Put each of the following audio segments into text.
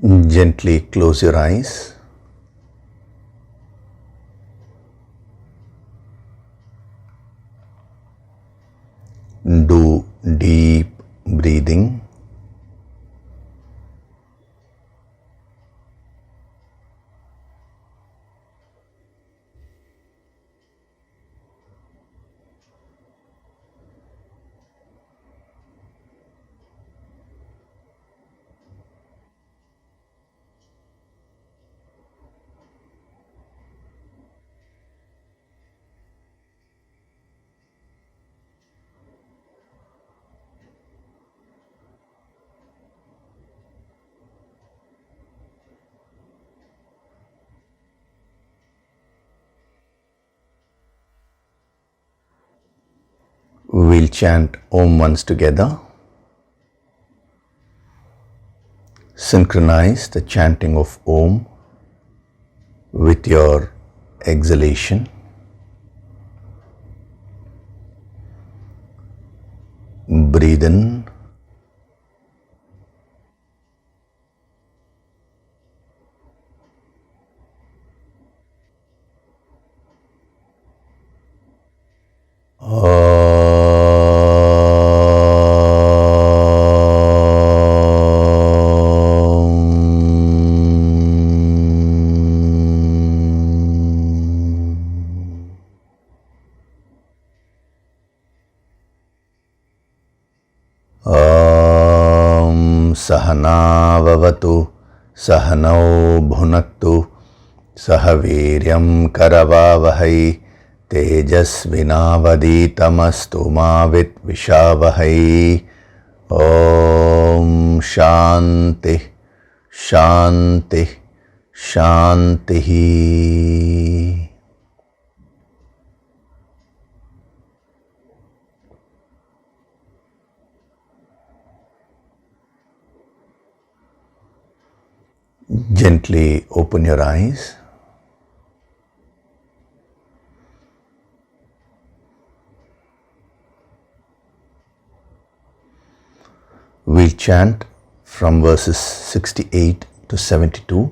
Gently close your eyes. Do deep breathing. We'll chant Om once together. Synchronize the chanting of Om with your exhalation. Breathe in. सहनाववतु सहनौ भुनक्तु सह वीर्यं करवावहै तेजस्विनावधीतमस्तु मा विद्विषावहै। ओम शांति शांति शांति। Gently open your eyes. We'll chant from verses 68 to 72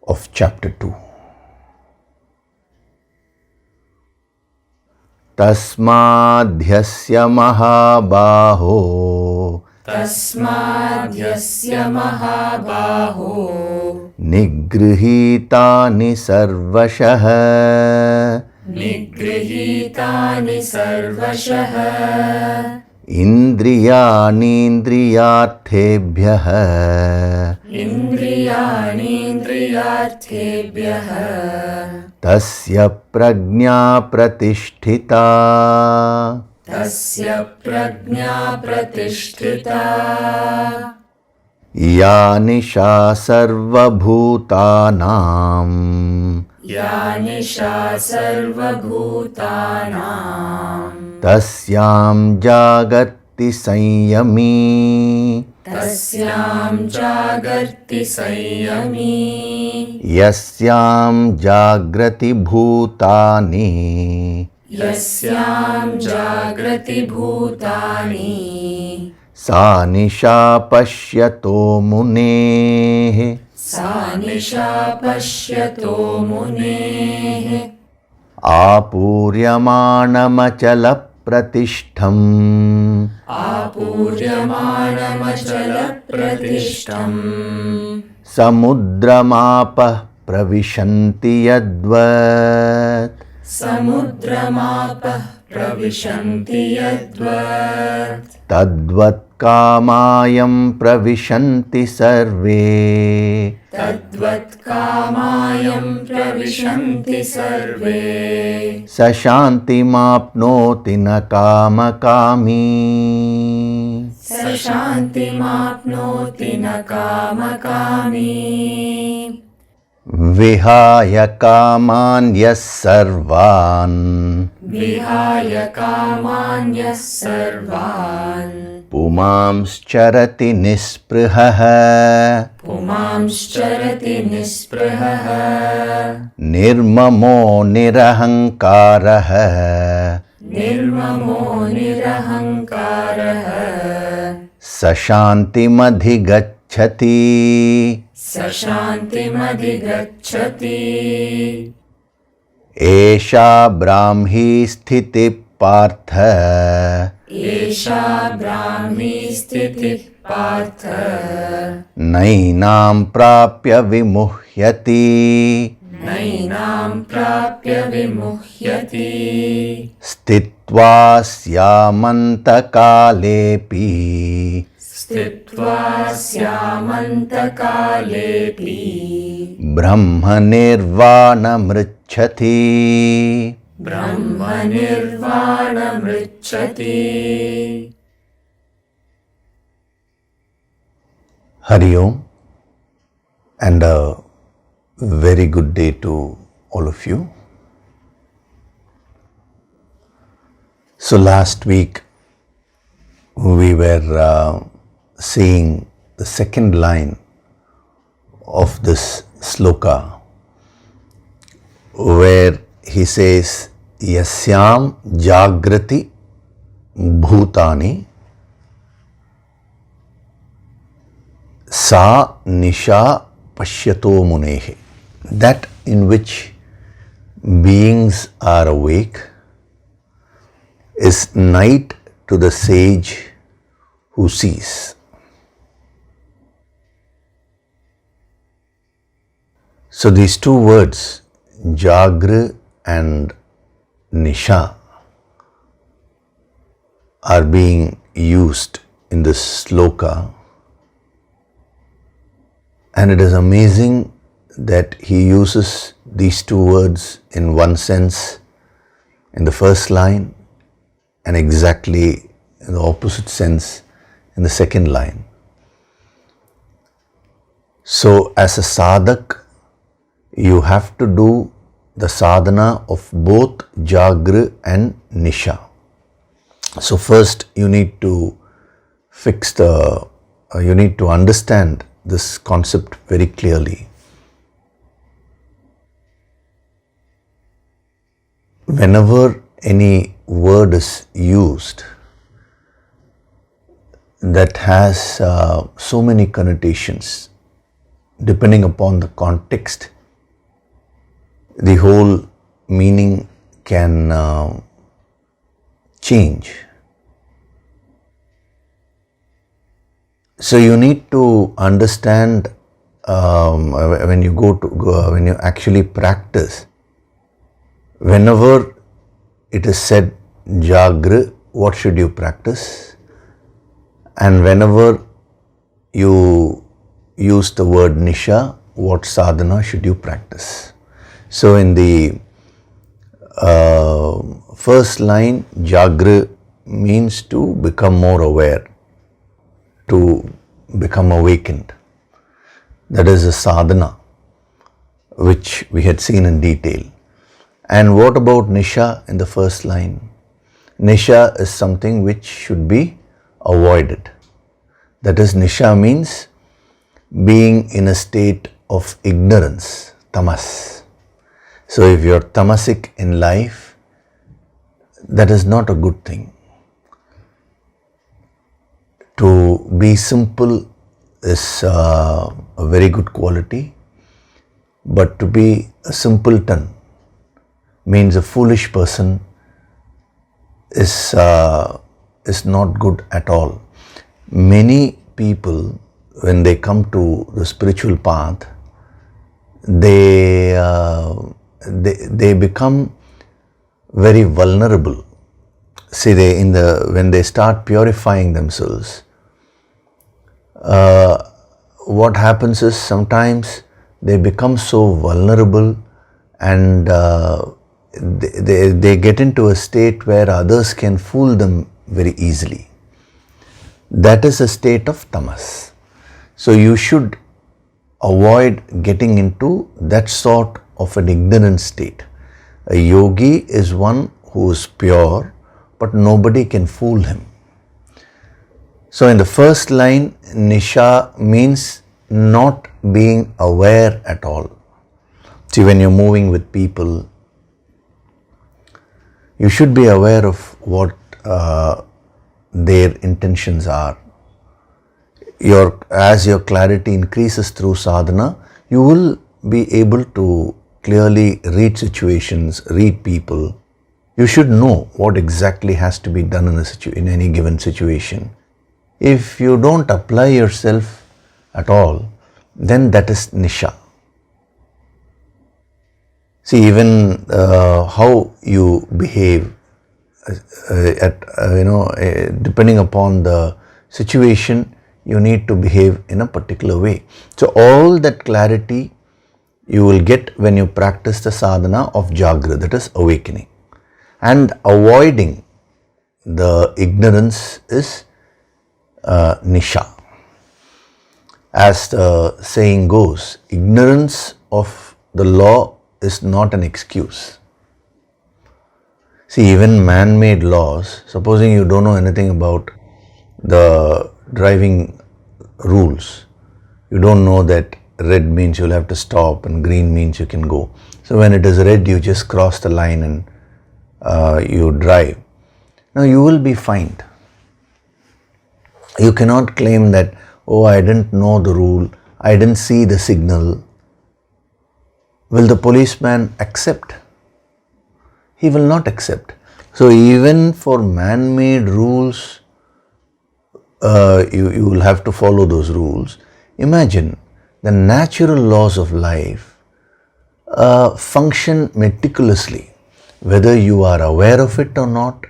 of chapter 2. Tasmadhyasya mahabaho तस्माद्यस्य महाबाहो निगृहीतानि सर्वशः निगृहीतानि सर्वशः इन्द्रियाणीन्द्रियार्थेभ्यः इन्द्रियाणीन्द्रियार्थेभ्यः तस्य प्रज्ञा प्रतिष्ठिता तस्य प्रज्ञा प्रतिष्ठिता या निशा सर्वभूतानां या निशा सर्वभूतानां तस्यां जागर्ति संयमी तस्यां जागर्ति संयमी यस्यां जाग्रति भूतानि यस्यां जागृति भूतानि सा निशा पश्यतो मुनेः सा निशा पश्यतो मुनेः आपूर्यमाणमचलप्रतिष्ठम् आपूर्यमाणमचलप्रतिष्ठम् समुद्रमापः प्रविशन्ति यद्वत् समुद्रमापः प्रविशन्ति यद्वत् तद्वत् कामायं प्रविशन्ति सर्वे तद्वत् कामायं प्रविशन्ति सर्वे स शान्तिमाप्नोति न कामकामी स शान्तिमाप्नोति न कामकामी विहाय कामान् यः सर्वान् विहाय कामान्यः सर्वान् पुमांश्चरति निःस्पृहः पुमांश्चरति निःस्पृहः निर्ममो निरहङ्कारः निर्ममो निरहङ्कारः स शान्तिमधिगच्छति स शान्तिमधिगच्छति एषा ब्राह्मी स्थितिः पार्थ एषा ब्राह्मी स्थितिः पार्थ नैनां प्राप्य विमुह्यति नैनां प्राप्य विमुह्यति स्थित्वा स्यामन्तकालेऽपि स्थित्वा स्यामन्तकालेऽपि ब्रह्मनिर्वाणमृच्छति ब्रह्मनिर्वाणमृच्छति Hari Om, and a very good day to all of you. So last week we were seeing the second line of this sloka, where he says yasyam jagrati bhutani sa nisha pashyato munehe, that in which beings are awake is night to the sage who sees. So these two words, Jagra and Nisha, are being used in this sloka, and it is amazing that he uses these two words in one sense in the first line and exactly in the opposite sense in the second line. So as a sadhak, you have to do the sadhana of both Jagra and Nisha. So first you need to you need to understand this concept very clearly. Whenever any word is used that has so many connotations, depending upon the context, the whole meaning can change. So you need to understand when you actually practice, whenever it is said Jagra, what should you practice? And whenever you use the word Nisha, what sadhana should you practice? So in the first line, Jagra means to become more aware, to become awakened. That is a sadhana which we had seen in detail. And what about Nisha in the first line? Nisha is something which should be avoided. That is, Nisha means being in a state of ignorance, tamas. So if you are tamasic in life, that is not a good thing. To be simple is a very good quality, but to be a simpleton means a foolish person is not good at all. Many people, when they come to the spiritual path, they become very vulnerable. See, when they start purifying themselves, what happens is sometimes they become so vulnerable and they get into a state where others can fool them very easily. That is a state of tamas. So you should avoid getting into that sort of an ignorant state. A yogi is one who is pure, but nobody can fool him. So in the first line, Nisha means not being aware at all. See, when you're moving with people, you should be aware of what their intentions are. as your clarity increases through sadhana, you will be able to clearly read situations, read people. You should know what exactly has to be done in any given situation. If you don't apply yourself at all, then that is nisha. See, even how you behave depending upon the situation, you need to behave in a particular way. So all that clarity you will get when you practice the sadhana of Jagra, that is awakening. And avoiding the ignorance is nisha. As the saying goes, ignorance of the law is not an excuse. See, even man-made laws, supposing you don't know anything about the driving rules, you don't know that red means you'll have to stop and green means you can go. So when it is red, you just cross the line and you drive. Now you will be fined. You cannot claim that, oh, I didn't know the rule, I didn't see the signal. Will the policeman accept? He will not accept. So even for man-made rules, you will have to follow those rules. Imagine the natural laws of life function meticulously. Whether you are aware of it or not,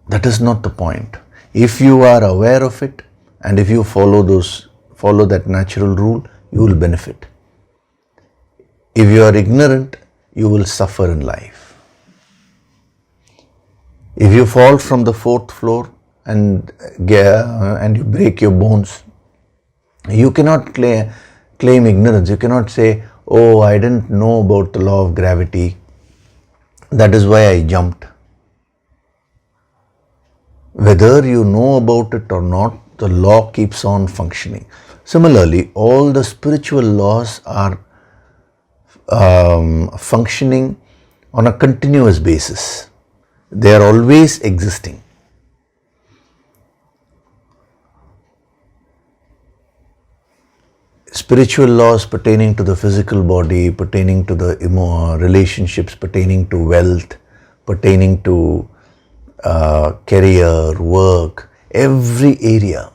that is not the point. If you are aware of it and if you follow that natural rule, you will benefit. If you are ignorant, you will suffer in life. If you fall from the 4th floor and you break your bones, you cannot claim ignorance. You cannot say, oh, I didn't know about the law of gravity, that is why I jumped. Whether you know about it or not, the law keeps on functioning. Similarly, all the spiritual laws are functioning on a continuous basis. They are always existing. Spiritual laws pertaining to the physical body, pertaining to the relationships, pertaining to wealth, pertaining to career, work, every area.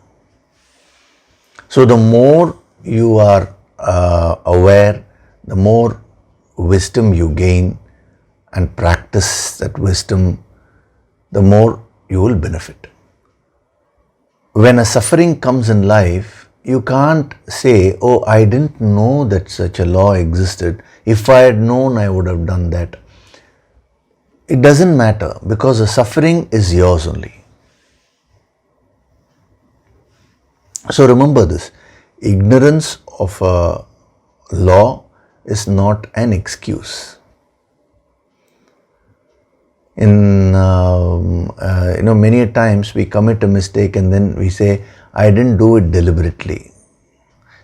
So the more you are aware, the more wisdom you gain and practice that wisdom, the more you will benefit. When a suffering comes in life, you can't say, oh, I didn't know that such a law existed. If I had known, I would have done that. It doesn't matter because the suffering is yours only. So remember this, ignorance of a law is not an excuse. Many times we commit a mistake and then we say, I didn't do it deliberately.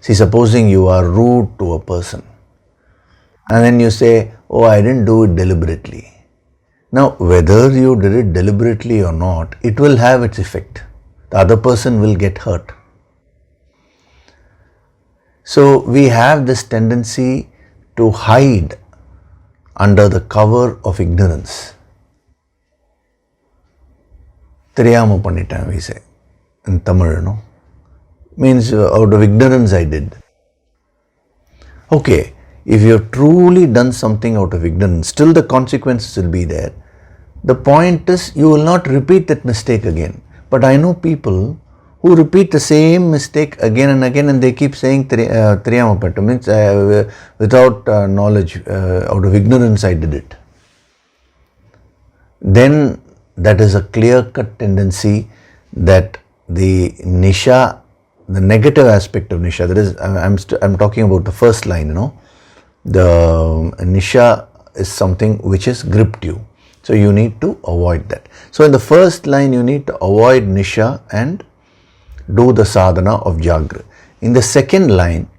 See, supposing you are rude to a person and then you say, oh, I didn't do it deliberately. Now, whether you did it deliberately or not, it will have its effect. The other person will get hurt. So, we have this tendency to hide under the cover of ignorance. Theriyama pannitan, we say in Tamil, no? Means out of ignorance I did. Okay, if you have truly done something out of ignorance, still the consequences will be there. The point is, you will not repeat that mistake again. But I know people who repeat the same mistake again and again and they keep saying Theriyama pattu, means without knowledge, out of ignorance I did it. Then that is a clear-cut tendency that the nisha, the negative aspect of nisha, that is, I'm talking about the first line, the nisha is something which has gripped you. So you need to avoid that. So in the first line, you need to avoid nisha and do the sadhana of jagra. In the second line,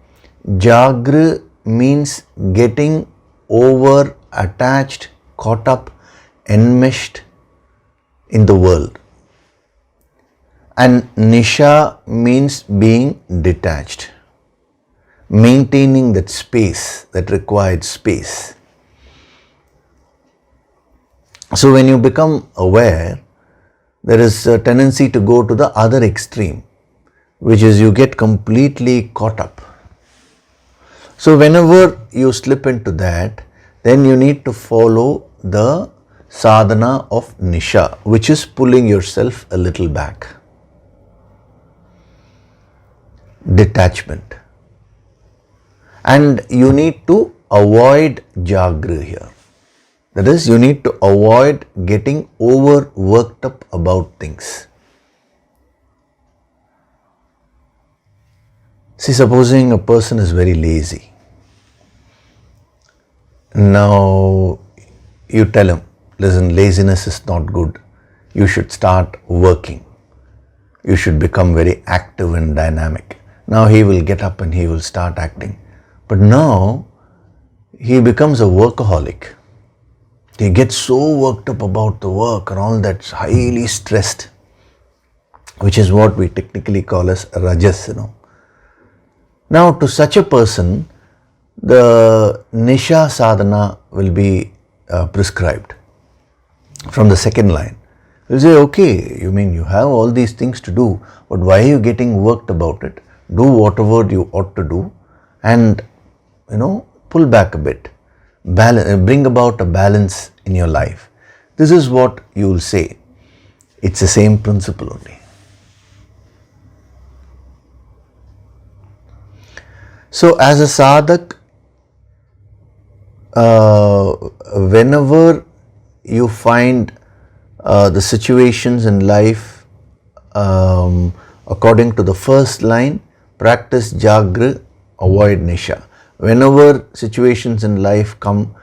jagra means getting over attached, caught up, enmeshed in the world. And Nisha means being detached, maintaining that space, that required space. So when you become aware, there is a tendency to go to the other extreme, which is you get completely caught up. So whenever you slip into that, then you need to follow the sadhana of Nisha, which is pulling yourself a little back. Detachment. And you need to avoid Jagra here. That is, you need to avoid getting overworked up about things. See, supposing a person is very lazy. Now, you tell him, listen, laziness is not good. You should start working. You should become very active and dynamic. Now he will get up and he will start acting. But now, he becomes a workaholic. He gets so worked up about the work and all that, highly stressed, which is what we technically call as rajas, Now, to such a person, the Nisha sadhana will be prescribed from the second line. He'll say, okay, you mean you have all these things to do, but why are you getting worked about it? Do whatever you ought to do and, pull back a bit. Bring about a balance in your life. This is what you will say. It's the same principle only. So as a sadhak, whenever you find the situations in life according to the first line, practice Jagra, avoid Nisha. Whenever situations in life come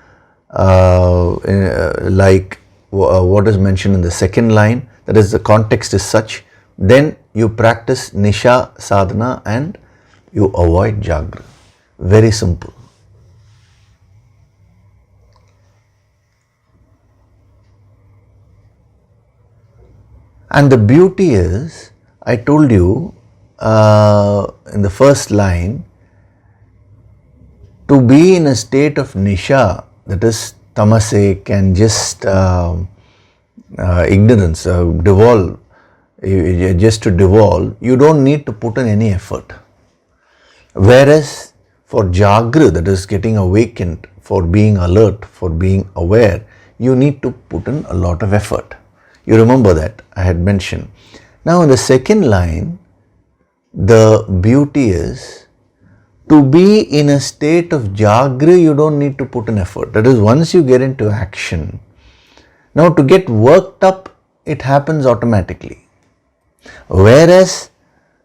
like what is mentioned in the second line, that is the context is such, then you practice Nisha sadhana and you avoid Jagra. Very simple. And the beauty is, I told you in the first line, to be in a state of Nisha, that is tamasik and just ignorance, devolve, just to devolve, you don't need to put in any effort. Whereas for Jagra, that is getting awakened, for being alert, for being aware, you need to put in a lot of effort. You remember that I had mentioned. Now in the second line, the beauty is, to be in a state of Jagra, you don't need to put an effort. That is, once you get into action, now to get worked up, it happens automatically. Whereas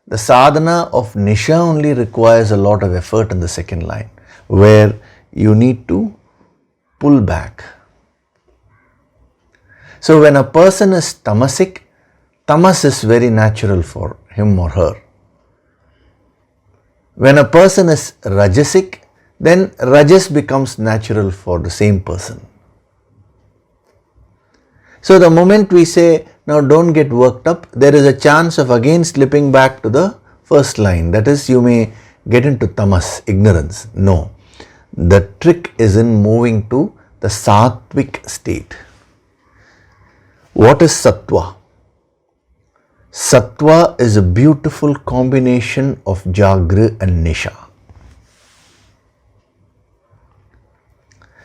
the sadhana of Nisha only requires a lot of effort in the second line, where you need to pull back. So when a person is tamasic, tamas is very natural for him or her. When a person is rajasic, then rajas becomes natural for the same person. So the moment we say, now don't get worked up, there is a chance of again slipping back to the first line. That is, you may get into tamas, ignorance. No. The trick is in moving to the sattvic state. What is sattva? Sattva is a beautiful combination of Jagra and Nisha.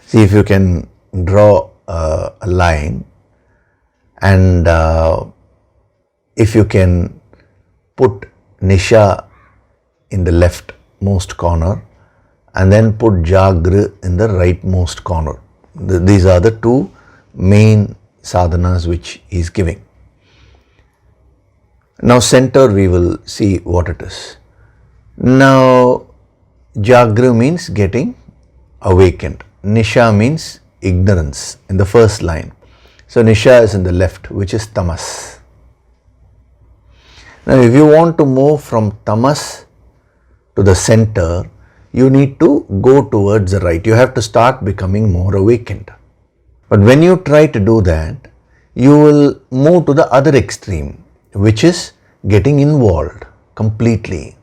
See if you can draw a line, and if you can put Nisha in the leftmost corner and then put Jagra in the rightmost corner. These are the two main sadhanas which he is giving. Now center, we will see what it is. Now Jagra means getting awakened. Nisha means ignorance in the first line. So Nisha is in the left, which is tamas. Now if you want to move from tamas to the center, you need to go towards the right. You have to start becoming more awakened. But when you try to do that, you will move to the other extreme, which is getting involved completely.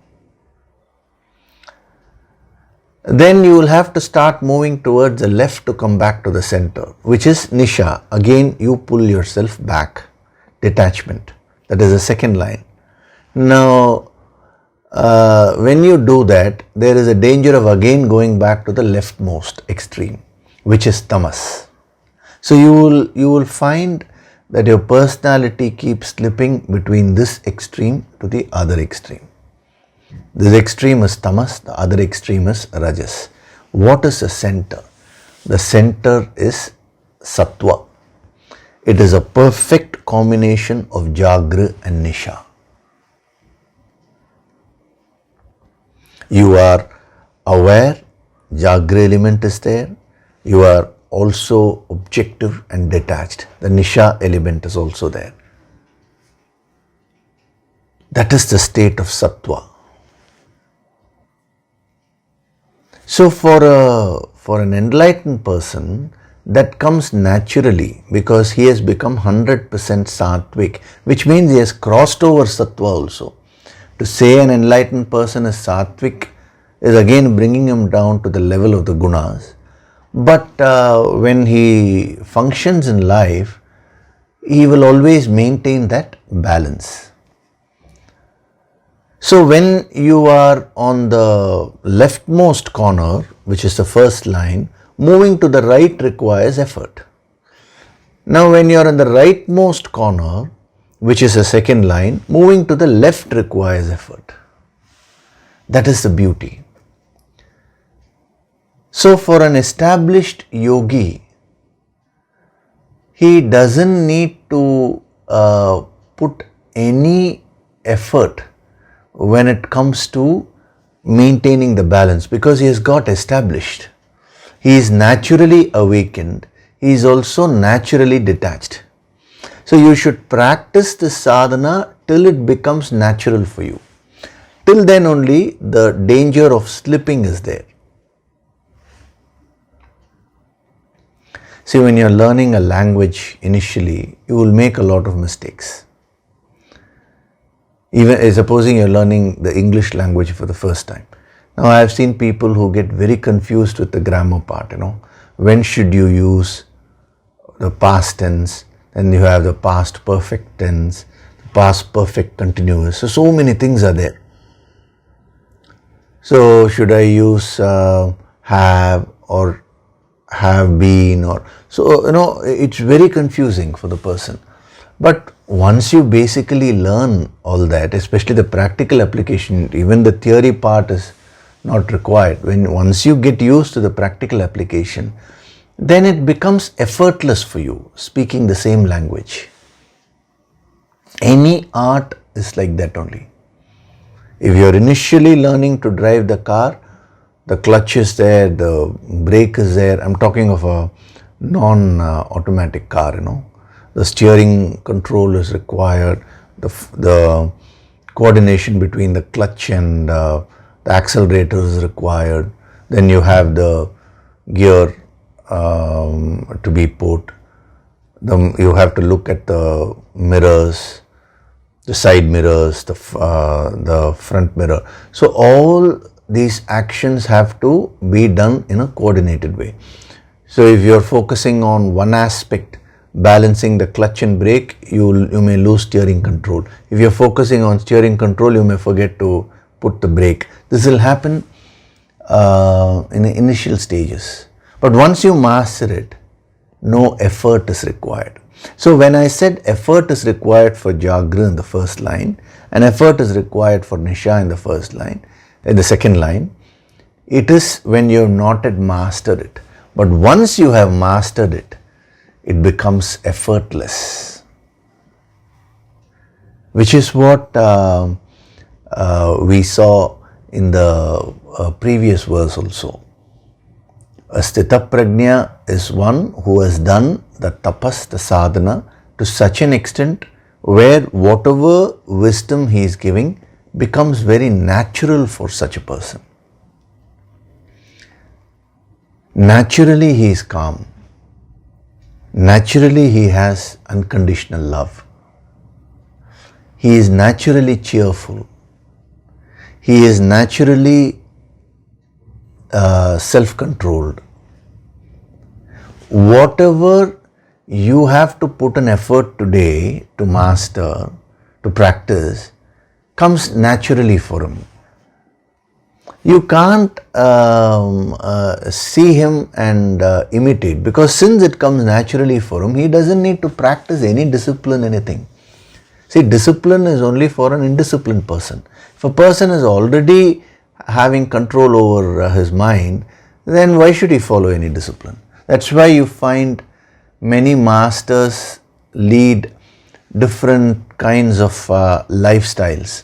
Then you will have to start moving towards the left to come back to the center, which is Nisha. Again, you pull yourself back, detachment. That is the second line. Now, when you do that, there is a danger of again going back to the leftmost extreme, which is tamas. So you will find that your personality keeps slipping between this extreme to the other extreme. This extreme is tamas, the other extreme is rajas. What is the center? The center is sattva. It is a perfect combination of Jagra and Nisha. You are aware, Jagra element is there. You are also objective and detached. The Nisha element is also there. That is the state of sattva. So for an enlightened person, that comes naturally because he has become 100% sattvic, which means he has crossed over sattva also. To say an enlightened person is sattvic is again bringing him down to the level of the gunas. But when he functions in life, he will always maintain that balance. So when you are on the leftmost corner, which is the first line, moving to the right requires effort. Now when you are in the rightmost corner, which is the second line, moving to the left requires effort. That is the beauty. So for an established yogi, he doesn't need to put any effort when it comes to maintaining the balance because he has got established. He is naturally awakened. He is also naturally detached. So you should practice this sadhana till it becomes natural for you. Till then only the danger of slipping is there. See, when you are learning a language initially, you will make a lot of mistakes. Even supposing you are learning the English language for the first time. Now I have seen people who get very confused with the grammar part, When should you use the past tense? Then you have the past perfect tense, the past perfect continuous. So many things are there. So should I use have or have been or so it's very confusing for the person. But once you basically learn all that, especially the practical application, even the theory part is not required. Once you get used to the practical application, then it becomes effortless for you speaking the same language. Any art is like that only. If you are initially learning to drive the car, the clutch is there, the brake is there. I'm talking of a non-automatic car, The steering control is required, the coordination between the clutch and the accelerator is required. Then you have the gear to be put. You have to look at the mirrors, the side mirrors, the front mirror. So all these actions have to be done in a coordinated way. So if you are focusing on one aspect, balancing the clutch and brake, you may lose steering control. If you are focusing on steering control, you may forget to put the brake. This will happen in the initial stages. But once you master it, no effort is required. So when I said effort is required for Jagra in the first line and effort is required for Nisha in the second line, it is when you have not yet mastered it. But once you have mastered it, it becomes effortless. Which is what we saw in the previous verse also. A Sthita Prajna is one who has done the tapas, the sadhana, to such an extent where whatever wisdom he is giving becomes very natural for such a person. Naturally he is calm. Naturally he has unconditional love. he is naturally cheerful. He is naturally self-controlled. Whatever you have to put an effort today to master, to practice, comes naturally for him. You can't see him and imitate, because since it comes naturally for him, he doesn't need to practice any discipline, anything. See, discipline is only for an indisciplined person. If a person is already having control over his mind, then why should he follow any discipline? That's why you find many masters lead different kinds of lifestyles.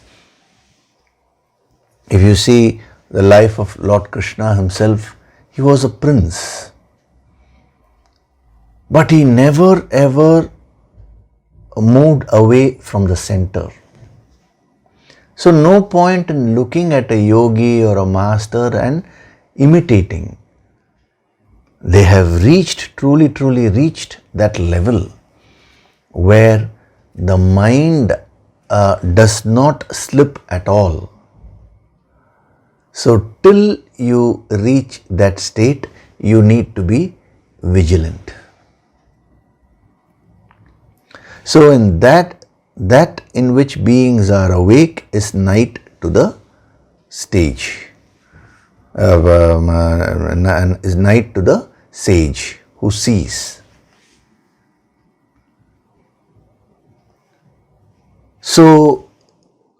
If you see the life of Lord Krishna himself, he was a prince. But he never ever moved away from the center. So no point in looking at a yogi or a master and imitating. They have reached, truly reached that level where the mind does not slip at all. So till you reach that state, you need to be vigilant. So in that in which beings are awake is night to the stage, is night to the sage who sees. So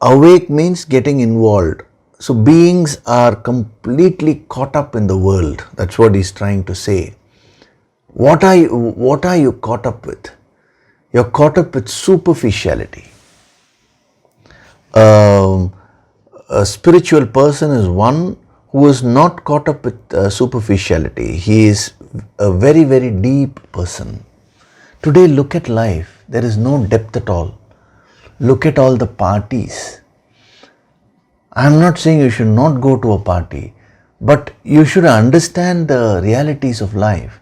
awake means getting involved. So beings are completely caught up in the world. That's what he's trying to say. What are you caught up with? You're caught up with superficiality. A spiritual person is one who is not caught up with superficiality. He is a very, very deep person. Today, look at life. There is no depth at all. Look at all the parties. I am not saying you should not go to a party, but you should understand the realities of life.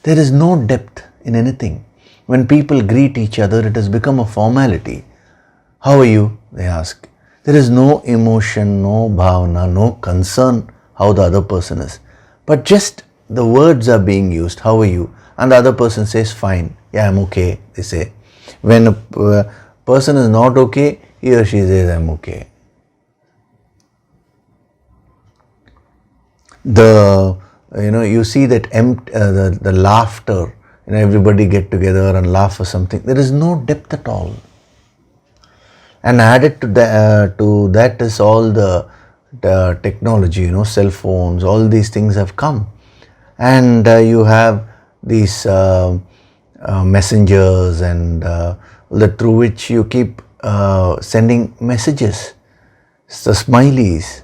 There is no depth in anything. When people greet each other, it has become a formality. How are you? They ask. There is no emotion, no bhavana, no concern how the other person is. But just the words are being used. How are you? And the other person says, fine. Yeah, I'm okay, they say. When a person is not okay, he or she says, I'm okay. You see that the laughter, everybody get together and laugh for something. There is no depth at all. And added to that is all the technology, cell phones, all these things have come. And you have these messengers and through which you keep sending messages, the smileys.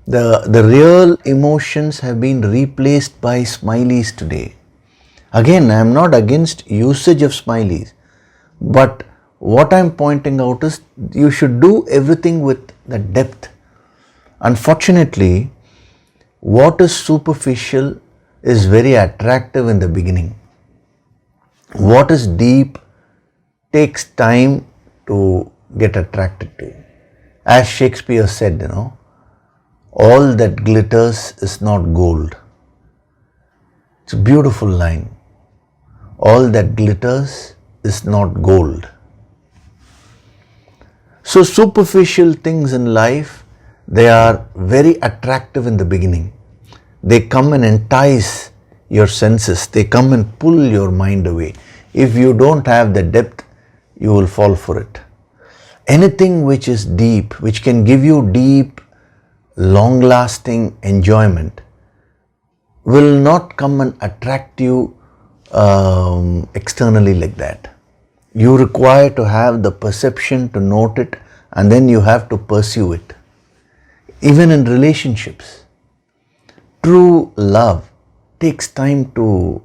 The real emotions have been replaced by smileys today. Again, I am not against usage of smileys, but what I am pointing out is you should do everything with the depth. Unfortunately, what is superficial is very attractive in the beginning. What is deep takes time to get attracted to. As Shakespeare said, all that glitters is not gold. It's a beautiful line. All that glitters is not gold. So superficial things in life, they are very attractive in the beginning. They come and entice your senses. They come and pull your mind away. If you don't have the depth, you will fall for it. Anything which is deep, which can give you deep, long-lasting enjoyment, will not come and attract you externally like that. You require to have the perception to note it, and then you have to pursue it. Even in relationships, true love takes time to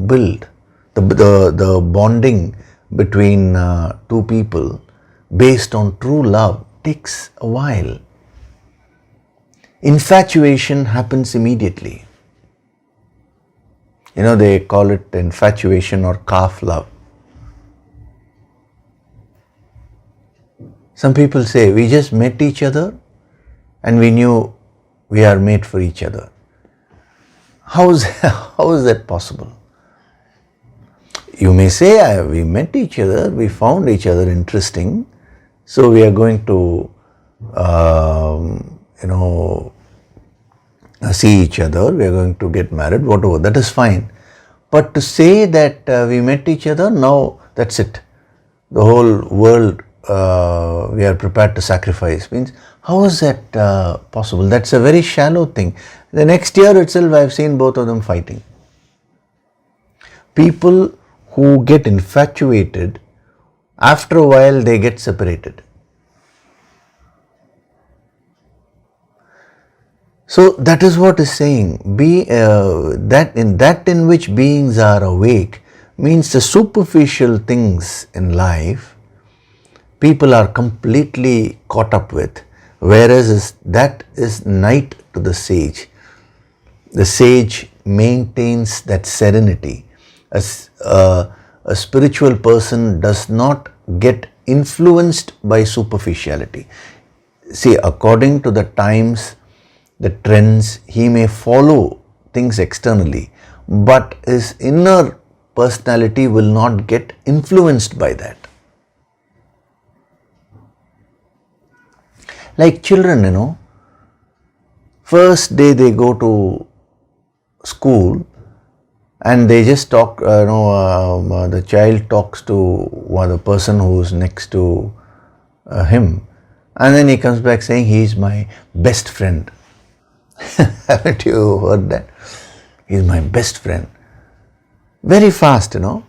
build. The bonding between two people based on true love takes a while. Infatuation happens immediately. They call it infatuation or calf love. Some people say we just met each other and we knew we are made for each other. How is that possible? You may say we met each other, we found each other interesting, so we are going to see each other, we are going to get married, whatever, that is fine. But to say that we met each other, now that's it. The whole world we are prepared to sacrifice, means how is that possible? That's a very shallow thing. The next year itself I have seen both of them fighting. People who get infatuated, after a while they get separated. So that is what is saying. That in which beings are awake means the superficial things in life people are completely caught up with, whereas that is night to the sage. The sage maintains that serenity. A spiritual person does not get influenced by superficiality. See, according to the times, the trends, he may follow things externally, but his inner personality will not get influenced by that. Like children, first day they go to school and they just talk, the child talks to the person who is next to him, and then he comes back saying he is my best friend. Haven't you heard that? He is my best friend. Very fast, And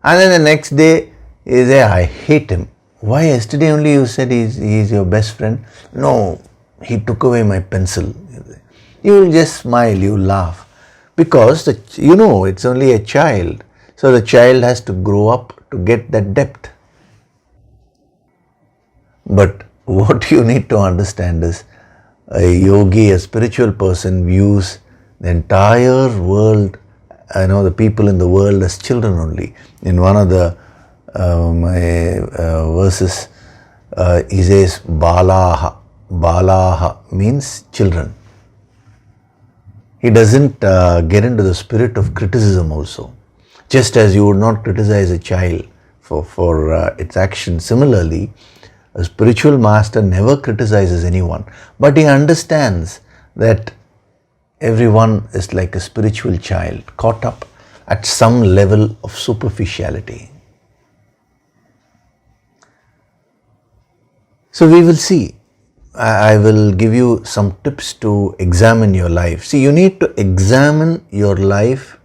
then the next day he says, I hate him. Why? Yesterday only you said he is your best friend. No, he took away my pencil. You will just smile, you laugh. Because, it's only a child. So the child has to grow up to get that depth. But what you need to understand is, a yogi, a spiritual person views the entire world, the people in the world as children only. In one of the verses, he says, Balaha. Balaha means children. He doesn't get into the spirit of criticism also. Just as you would not criticize a child for its action, similarly, a spiritual master never criticizes anyone, but he understands that everyone is like a spiritual child caught up at some level of superficiality. So we will see. I will give you some tips to examine your life. See, you need to examine your life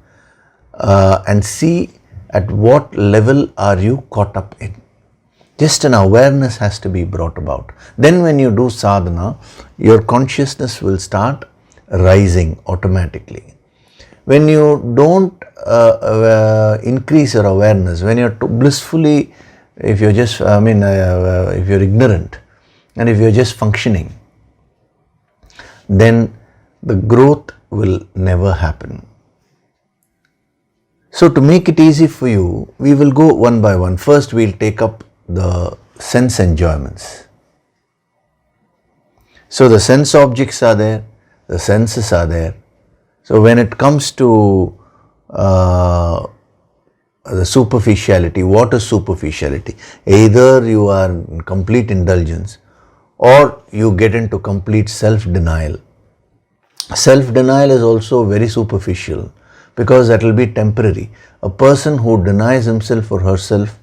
and see at what level are you caught up in. Just an awareness has to be brought about. Then when you do sadhana, your consciousness will start rising automatically. When you don't increase your awareness, when you're blissfully, if you're just, if you're ignorant and if you're just functioning, then the growth will never happen. So to make it easy for you, we will go one by one. First we'll take up the sense enjoyments. So the sense objects are there, the senses are there. So when it comes to the superficiality, what is superficiality? Either you are in complete indulgence or you get into complete self-denial. Self-denial is also very superficial because that will be temporary. A person who denies himself or herself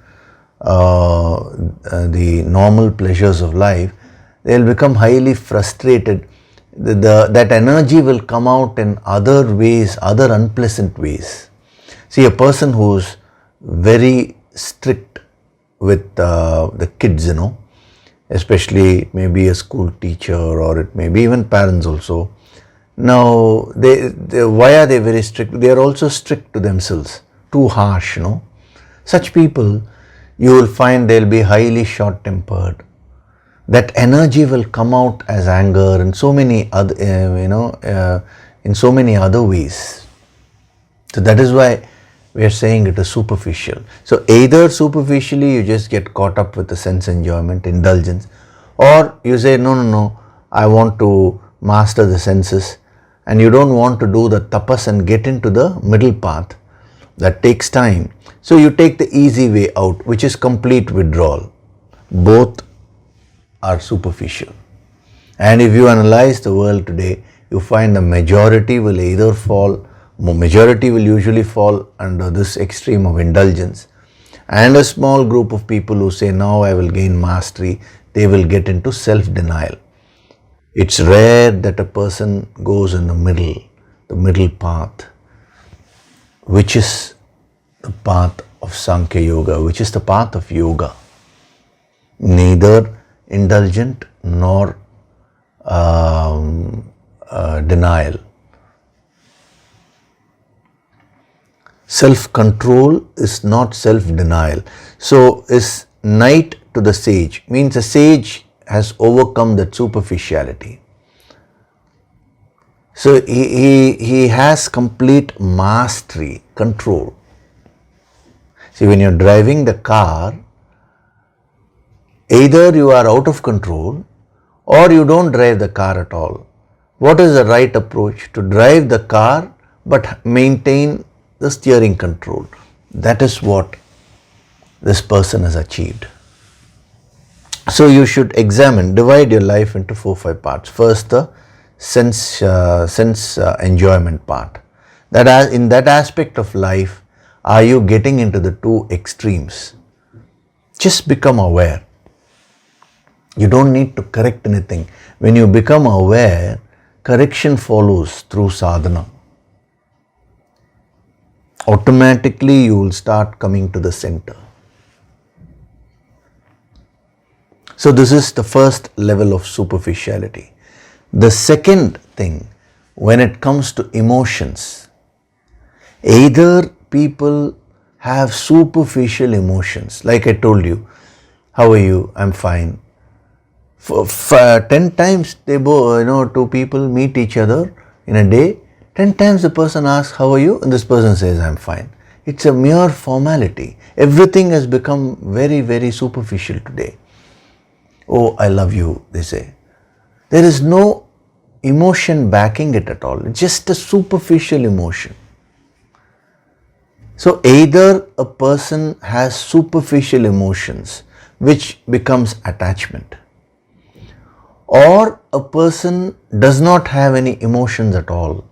the normal pleasures of life, they will become highly frustrated. That energy will come out in other ways, other unpleasant ways. See, a person who's very strict with the kids, especially maybe a school teacher or it may be even parents also. Now, why are they very strict? They are also strict to themselves, too harsh, Such people, you will find they'll be highly short-tempered. That energy will come out as anger and so many other, in so many other ways. So that is why we are saying it is superficial. So either superficially you just get caught up with the sense enjoyment, indulgence, Or you say, no, I want to master the senses, and you don't want to do the tapas and get into the middle path. That takes time. So you take the easy way out, which is complete withdrawal. Both are superficial. And if you analyze the world today, you find the majority will usually fall under this extreme of indulgence, and a small group of people who say, now I will gain mastery, they will get into self-denial. It's rare that a person goes in the middle path, which is the path of Sankhya Yoga, which is the path of yoga. Neither indulgent nor denial. Self-control is not self-denial. So is knight to the sage, means the sage has overcome that superficiality. So he has complete mastery, control. See, when you're driving the car, either you are out of control or you don't drive the car at all. What is the right approach? To drive the car but maintain the steering control. That is what this person has achieved. So you should divide your life into 4-5 parts. First, the sense enjoyment part. In that aspect of life, are you getting into the two extremes? Just become aware. You don't need to correct anything. When you become aware, correction follows through sadhana. Automatically you will start coming to the center. So this is the first level of superficiality. The second thing, when it comes to emotions, either people have superficial emotions, like I told you, how are you? I'm fine. For 10 times two people meet each other in a day, 10 times the person asks, how are you? And this person says, I'm fine. It's a mere formality. Everything has become very, very superficial today. Oh, I love you, they say. There is no emotion backing it at all. It's just a superficial emotion. So either a person has superficial emotions, which becomes attachment, or a person does not have any emotions at all.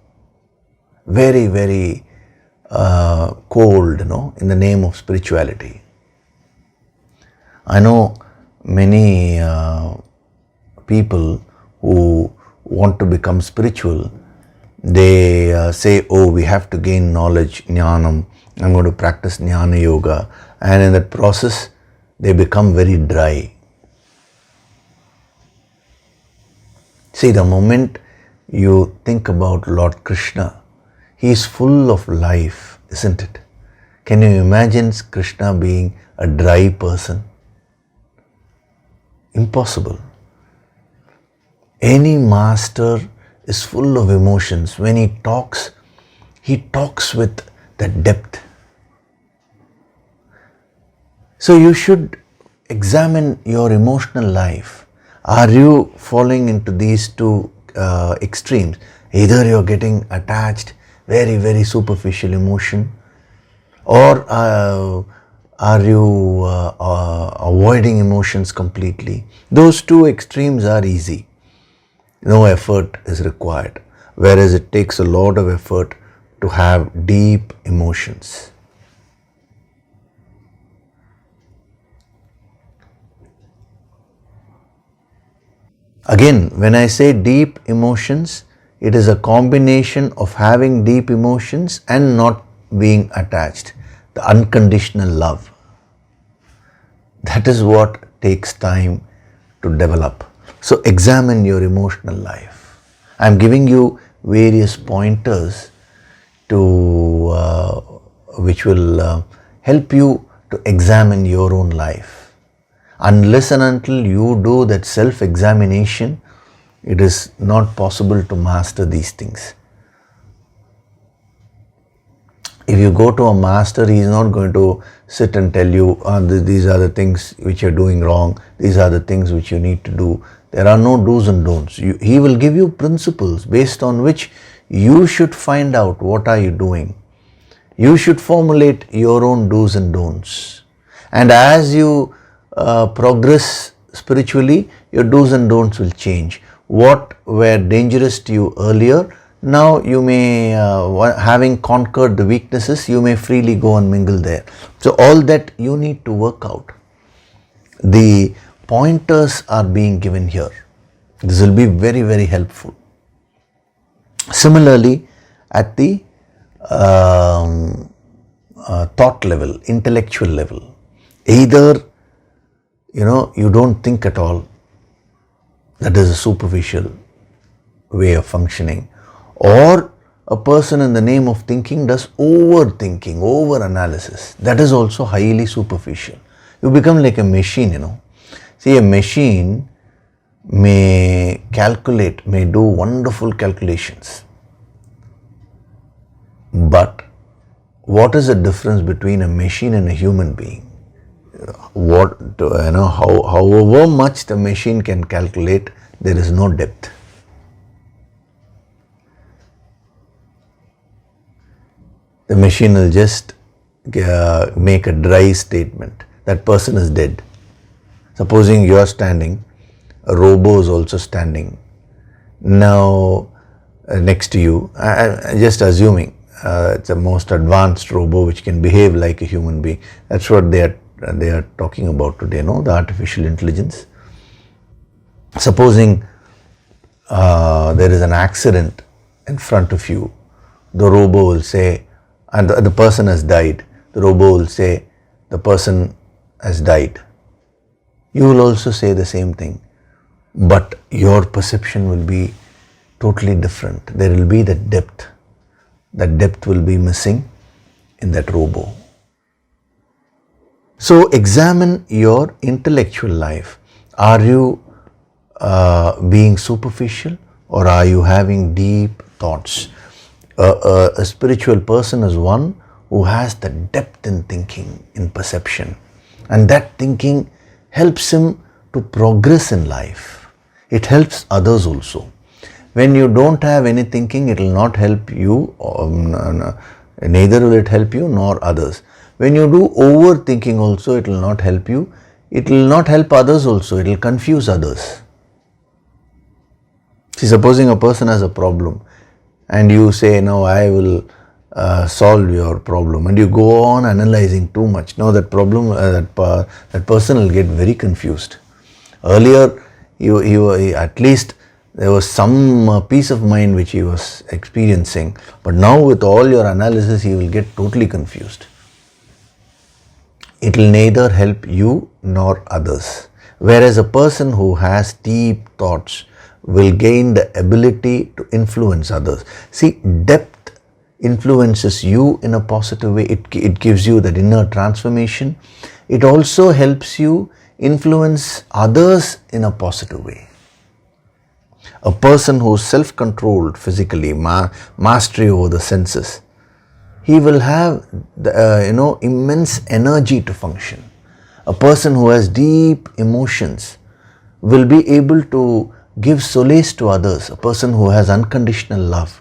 Very, very cold, in the name of spirituality. I know many people who want to become spiritual. They say, oh, we have to gain knowledge, jnanam. I'm going to practice jnana yoga. And in that process, they become very dry. See, the moment you think about Lord Krishna, he is full of life, isn't it? Can you imagine Krishna being a dry person? Impossible. Any master is full of emotions. When he talks with that depth. So you should examine your emotional life. Are you falling into these two extremes? Either you're getting attached, very, very superficial emotion, or are you avoiding emotions completely? Those two extremes are easy. No effort is required, whereas it takes a lot of effort to have deep emotions. Again, when I say deep emotions, it is a combination of having deep emotions and not being attached. The unconditional love. That is what takes time to develop. So examine your emotional life. I am giving you various pointers which will help you to examine your own life. Unless and until you do that self-examination, it is not possible to master these things. If you go to a master, he is not going to sit and tell you, these are the things which you're doing wrong, these are the things which you need to do. There are no do's and don'ts. He will give you principles based on which you should find out what are you doing. You should formulate your own do's and don'ts. And as you progress spiritually, your do's and don'ts will change. What were dangerous to you earlier, now you may, having conquered the weaknesses, you may freely go and mingle there. So all that you need to work out. The pointers are being given here. This will be very, very helpful. Similarly, at the thought level, intellectual level, either you don't think at all, that is a superficial way of functioning, or a person in the name of thinking does overthinking, over-analysis. That is also highly superficial. You become like a machine, See, a machine may calculate, may do wonderful calculations. But what is the difference between a machine and a human being? However much the machine can calculate, there is no depth. The machine will just make a dry statement. That person is dead. Supposing you are standing, a robo is also standing. Now, next to you, just assuming it's a most advanced robo which can behave like a human being. That's what they are talking about today, the artificial intelligence. Supposing there is an accident in front of you, the robo will say, and the person has died. The robo will say, the person has died. You will also say the same thing, but your perception will be totally different. There will be that depth. That depth will be missing in that robo. So examine your intellectual life. Are you being superficial, or are you having deep thoughts? A spiritual person is one who has the depth in thinking, in perception, and that thinking helps him to progress in life. It helps others also. When you don't have any thinking, it will not help you, neither will it help you nor others. When you do overthinking also, it will not help you. It will not help others also. It will confuse others. See, supposing a person has a problem and you say, no, I will solve your problem, and you go on analyzing too much. Now that problem, that person will get very confused. Earlier, you at least there was some peace of mind which he was experiencing, but now with all your analysis, he will get totally confused. It will neither help you nor others. Whereas a person who has deep thoughts will gain the ability to influence others. See, depth influences you in a positive way. It gives you that inner transformation. It also helps you influence others in a positive way. A person who is self-controlled physically, mastery over the senses, he will have the, immense energy to function. A person who has deep emotions will be able to give solace to others. A person who has unconditional love,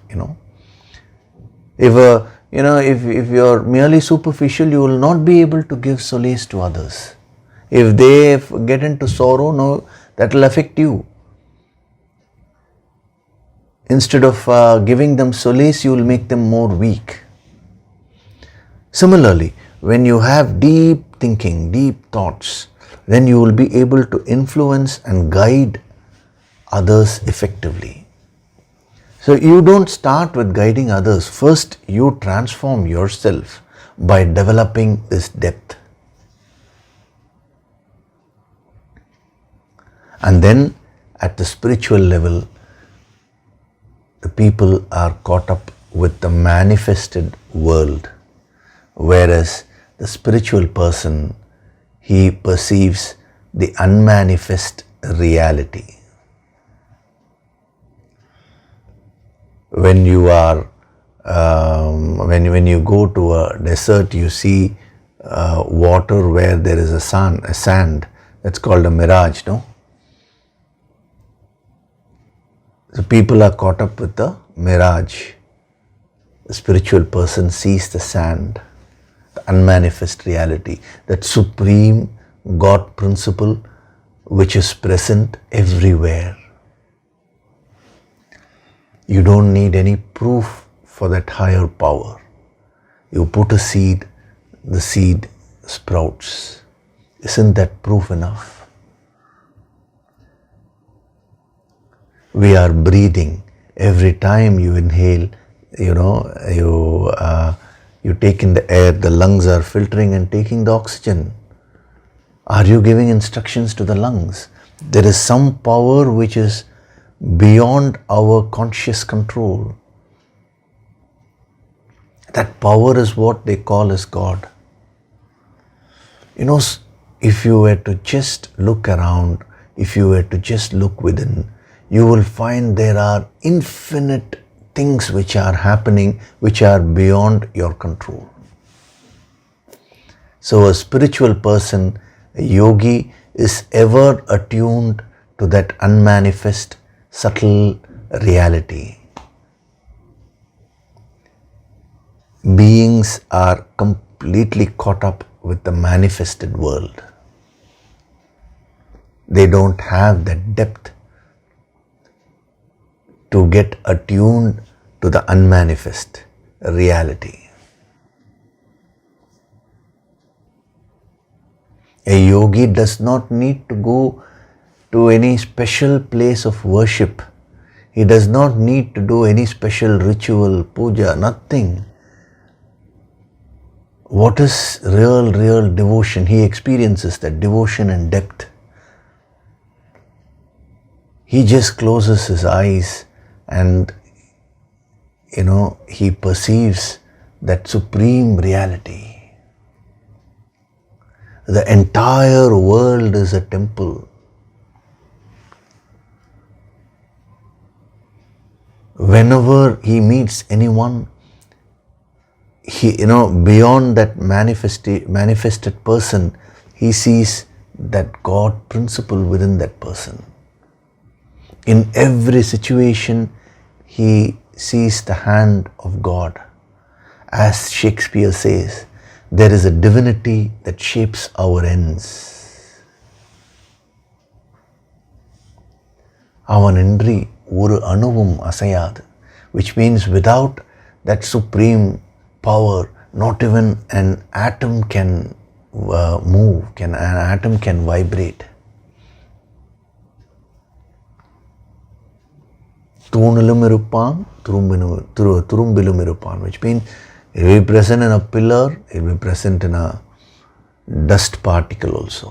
If you are merely superficial, you will not be able to give solace to others. If they get into sorrow, no, that will affect you. Instead of giving them solace, you will make them more weak. Similarly, when you have deep thinking, deep thoughts, then you will be able to influence and guide others effectively. So you don't start with guiding others. First, you transform yourself by developing this depth. And then at the spiritual level, the people are caught up with the manifested world, whereas the spiritual person, he perceives the unmanifest reality. When you are, when when you go to a desert, you see water where there is a sand. That's called a mirage, no? So people are caught up with the mirage. The spiritual person sees the sand, the unmanifest reality, that supreme God principle which is present everywhere. You don't need any proof for that higher power. You put a seed, the seed sprouts. Isn't that proof enough? We are breathing. Every time you inhale, you take in the air, the lungs are filtering and taking the oxygen. Are you giving instructions to the lungs? There is some power which is beyond our conscious control. That power is what they call as God. If you were to just look around, if you were to just look within, you will find there are infinite things which are happening which are beyond your control. So a spiritual person, a yogi, is ever attuned to that unmanifest, subtle reality. Beings are completely caught up with the manifested world. They don't have that depth to get attuned to the unmanifest reality. A yogi does not need to go to any special place of worship. He does not need to do any special ritual, puja, nothing. What is real devotion? He experiences that devotion and depth. He just closes his eyes and he perceives that supreme reality. The entire world is a temple. Whenever he meets anyone, he, beyond that manifested person, he sees that God principle within that person. In every situation, he sees the hand of God. As Shakespeare says, there is a divinity that shapes our ends. அவனின்றி ஒரு அணுவும் அசையாது, which means without that supreme power, not even an atom can move, an atom can vibrate. தூணிலும் இருப்பான், துரும்பிலும் இருப்பான், which means it will be present in a pillar, it will be present in a dust particle also.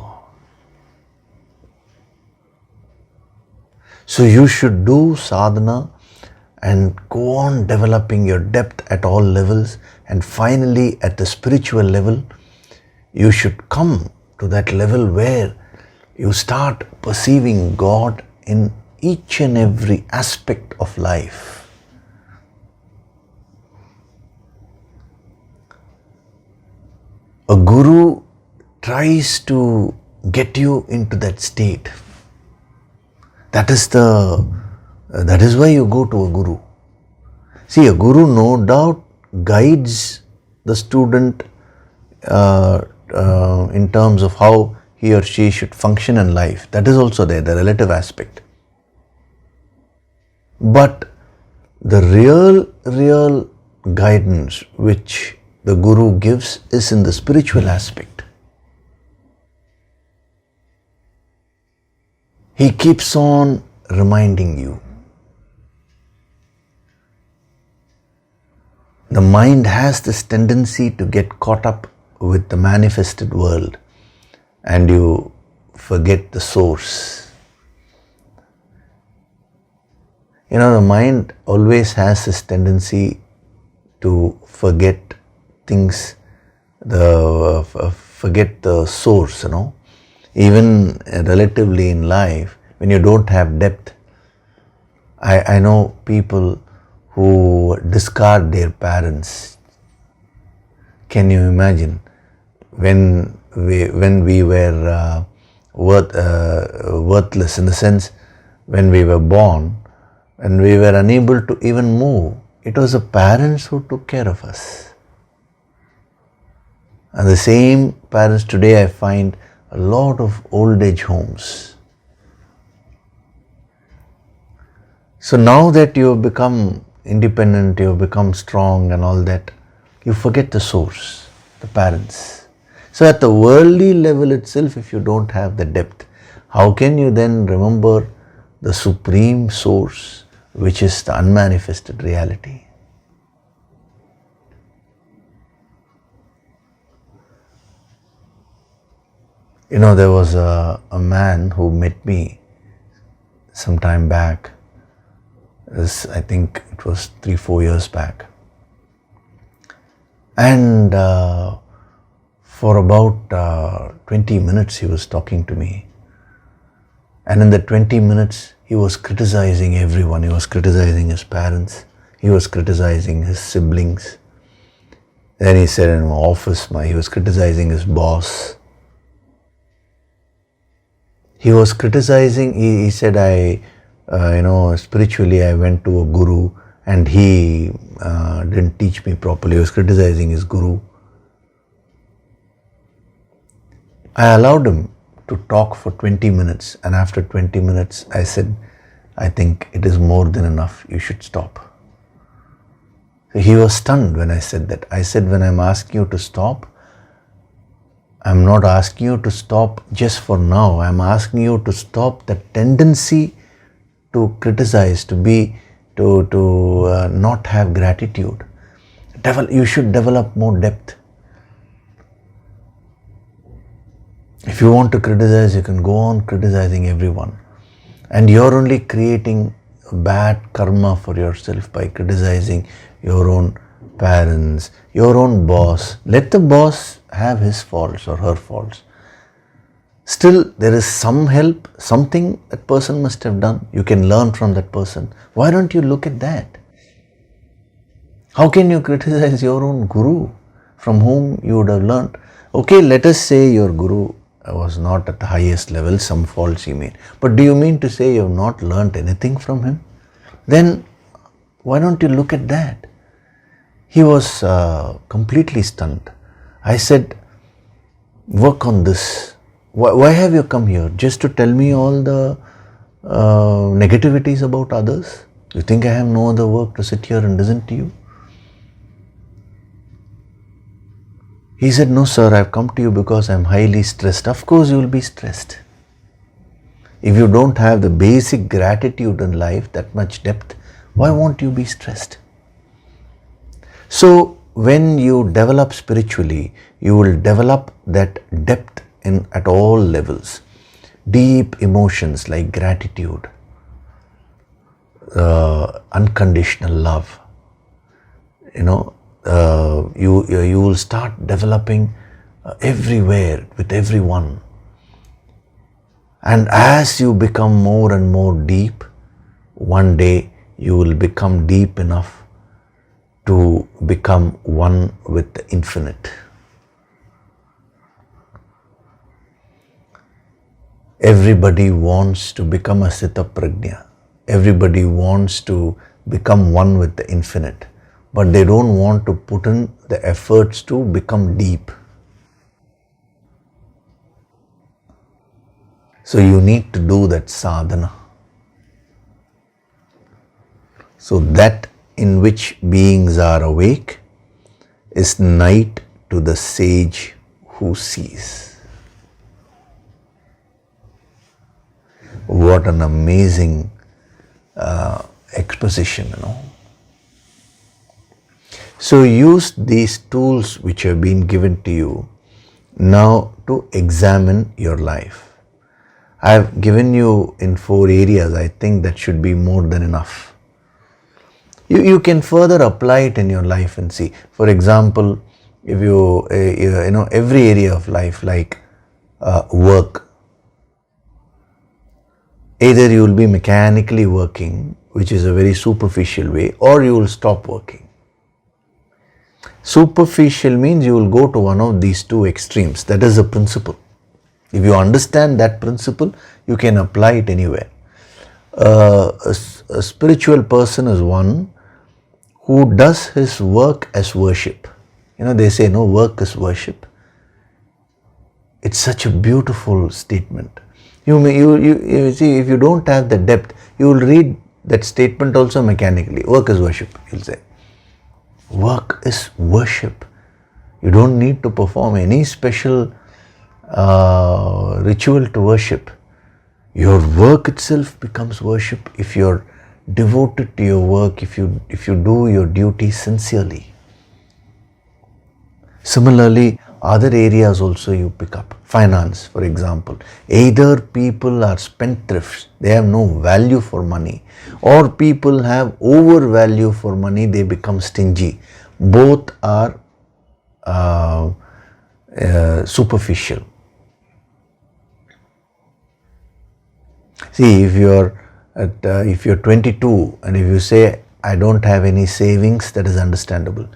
So you should do sadhana and go on developing your depth at all levels, and finally at the spiritual level, you should come to that level where you start perceiving God in each and every aspect of life. A guru tries to get you into that state. That is why you go to a guru. See, a guru no doubt guides the student in terms of how he or she should function in life. That is also there, the relative aspect. But the real guidance which the guru gives is in the spiritual aspect. He keeps on reminding you. The mind has this tendency to get caught up with the manifested world and you forget the source. The mind always has this tendency to forget things, forget the source, Even relatively in life, when you don't have depth, I know people who discard their parents Can you imagine when we were worthless, in the sense when we were born and we were unable to even move? It was the parents who took care of us. And the same parents today I find a lot of old age homes. So now that you have become independent, you have become strong and all that, you forget the source, the parents. So at the worldly level itself, if you don't have the depth, how can you then remember the supreme source, which is the unmanifested reality? You know, there was a man who met me some time back. I think it was 3-4 years back. And for about 20 minutes he was talking to me. And in the 20 minutes he was criticizing everyone. He was criticizing his parents. He was criticizing his siblings. Then he said in my office, he was criticizing his boss. He was criticizing, he said, spiritually I went to a guru and he didn't teach me properly. He was criticizing his guru. I allowed him to talk for 20 minutes, and after 20 minutes I said, I think it is more than enough, you should stop. So he was stunned when I said that. I said, when I'm asking you to stop, I'm not asking you to stop just for now. I'm asking you to stop the tendency to criticize, to not have gratitude. You should develop more depth. If you want to criticize, you can go on criticizing everyone. And you're only creating bad karma for yourself by criticizing your own parents, your own boss. Let the boss have his faults or her faults. Still, there is some help, something that person must have done. You can learn from that person. Why don't you look at that? How can you criticize your own guru from whom you would have learned? Okay, let us say your guru was not at the highest level, some faults he made. But do you mean to say you have not learned anything from him? Then why don't you look at that? He was completely stunned. I said, work on this. Why have you come here? Just to tell me all the negativities about others? You think I have no other work to sit here and listen to you? He said, no sir, I've come to you because I'm highly stressed. Of course you will be stressed. If you don't have the basic gratitude in life, that much depth, why won't you be stressed? So when you develop spiritually, you will develop that depth at all levels. Deep emotions like gratitude, unconditional love. You will start developing everywhere with everyone. And as you become more and more deep, one day you will become deep enough to become one with the infinite. Everybody wants to become a Sthita Prajna. Everybody wants to become one with the infinite. But they don't want to put in the efforts to become deep. So you need to do that sadhana. So that in which beings are awake is night to the sage who sees. What an amazing exposition, So use these tools which have been given to you now to examine your life. I have given you in 4 areas. I think that should be more than enough. You can further apply it in your life and see. For example, if you every area of life, like work, either you will be mechanically working, which is a very superficial way, or you will stop working. Superficial means you will go to one of these two extremes. That is the principle. If you understand that principle, you can apply it anywhere. A spiritual person is one who does his work as worship. They say no, work is worship. It's such a beautiful statement. You see, if you don't have the depth, you will read that statement also mechanically. Work is worship, you'll say. Work is worship. You don't need to perform any special ritual to worship. Your work itself becomes worship if you're devoted to your work, if you do your duty sincerely. Similarly, other areas also you pick up. Finance, for example. Either people are spendthrifts, they have no value for money, or people have overvalue for money, they become stingy. Both are superficial. See, if you're 22 and if you say, I don't have any savings, that is understandable.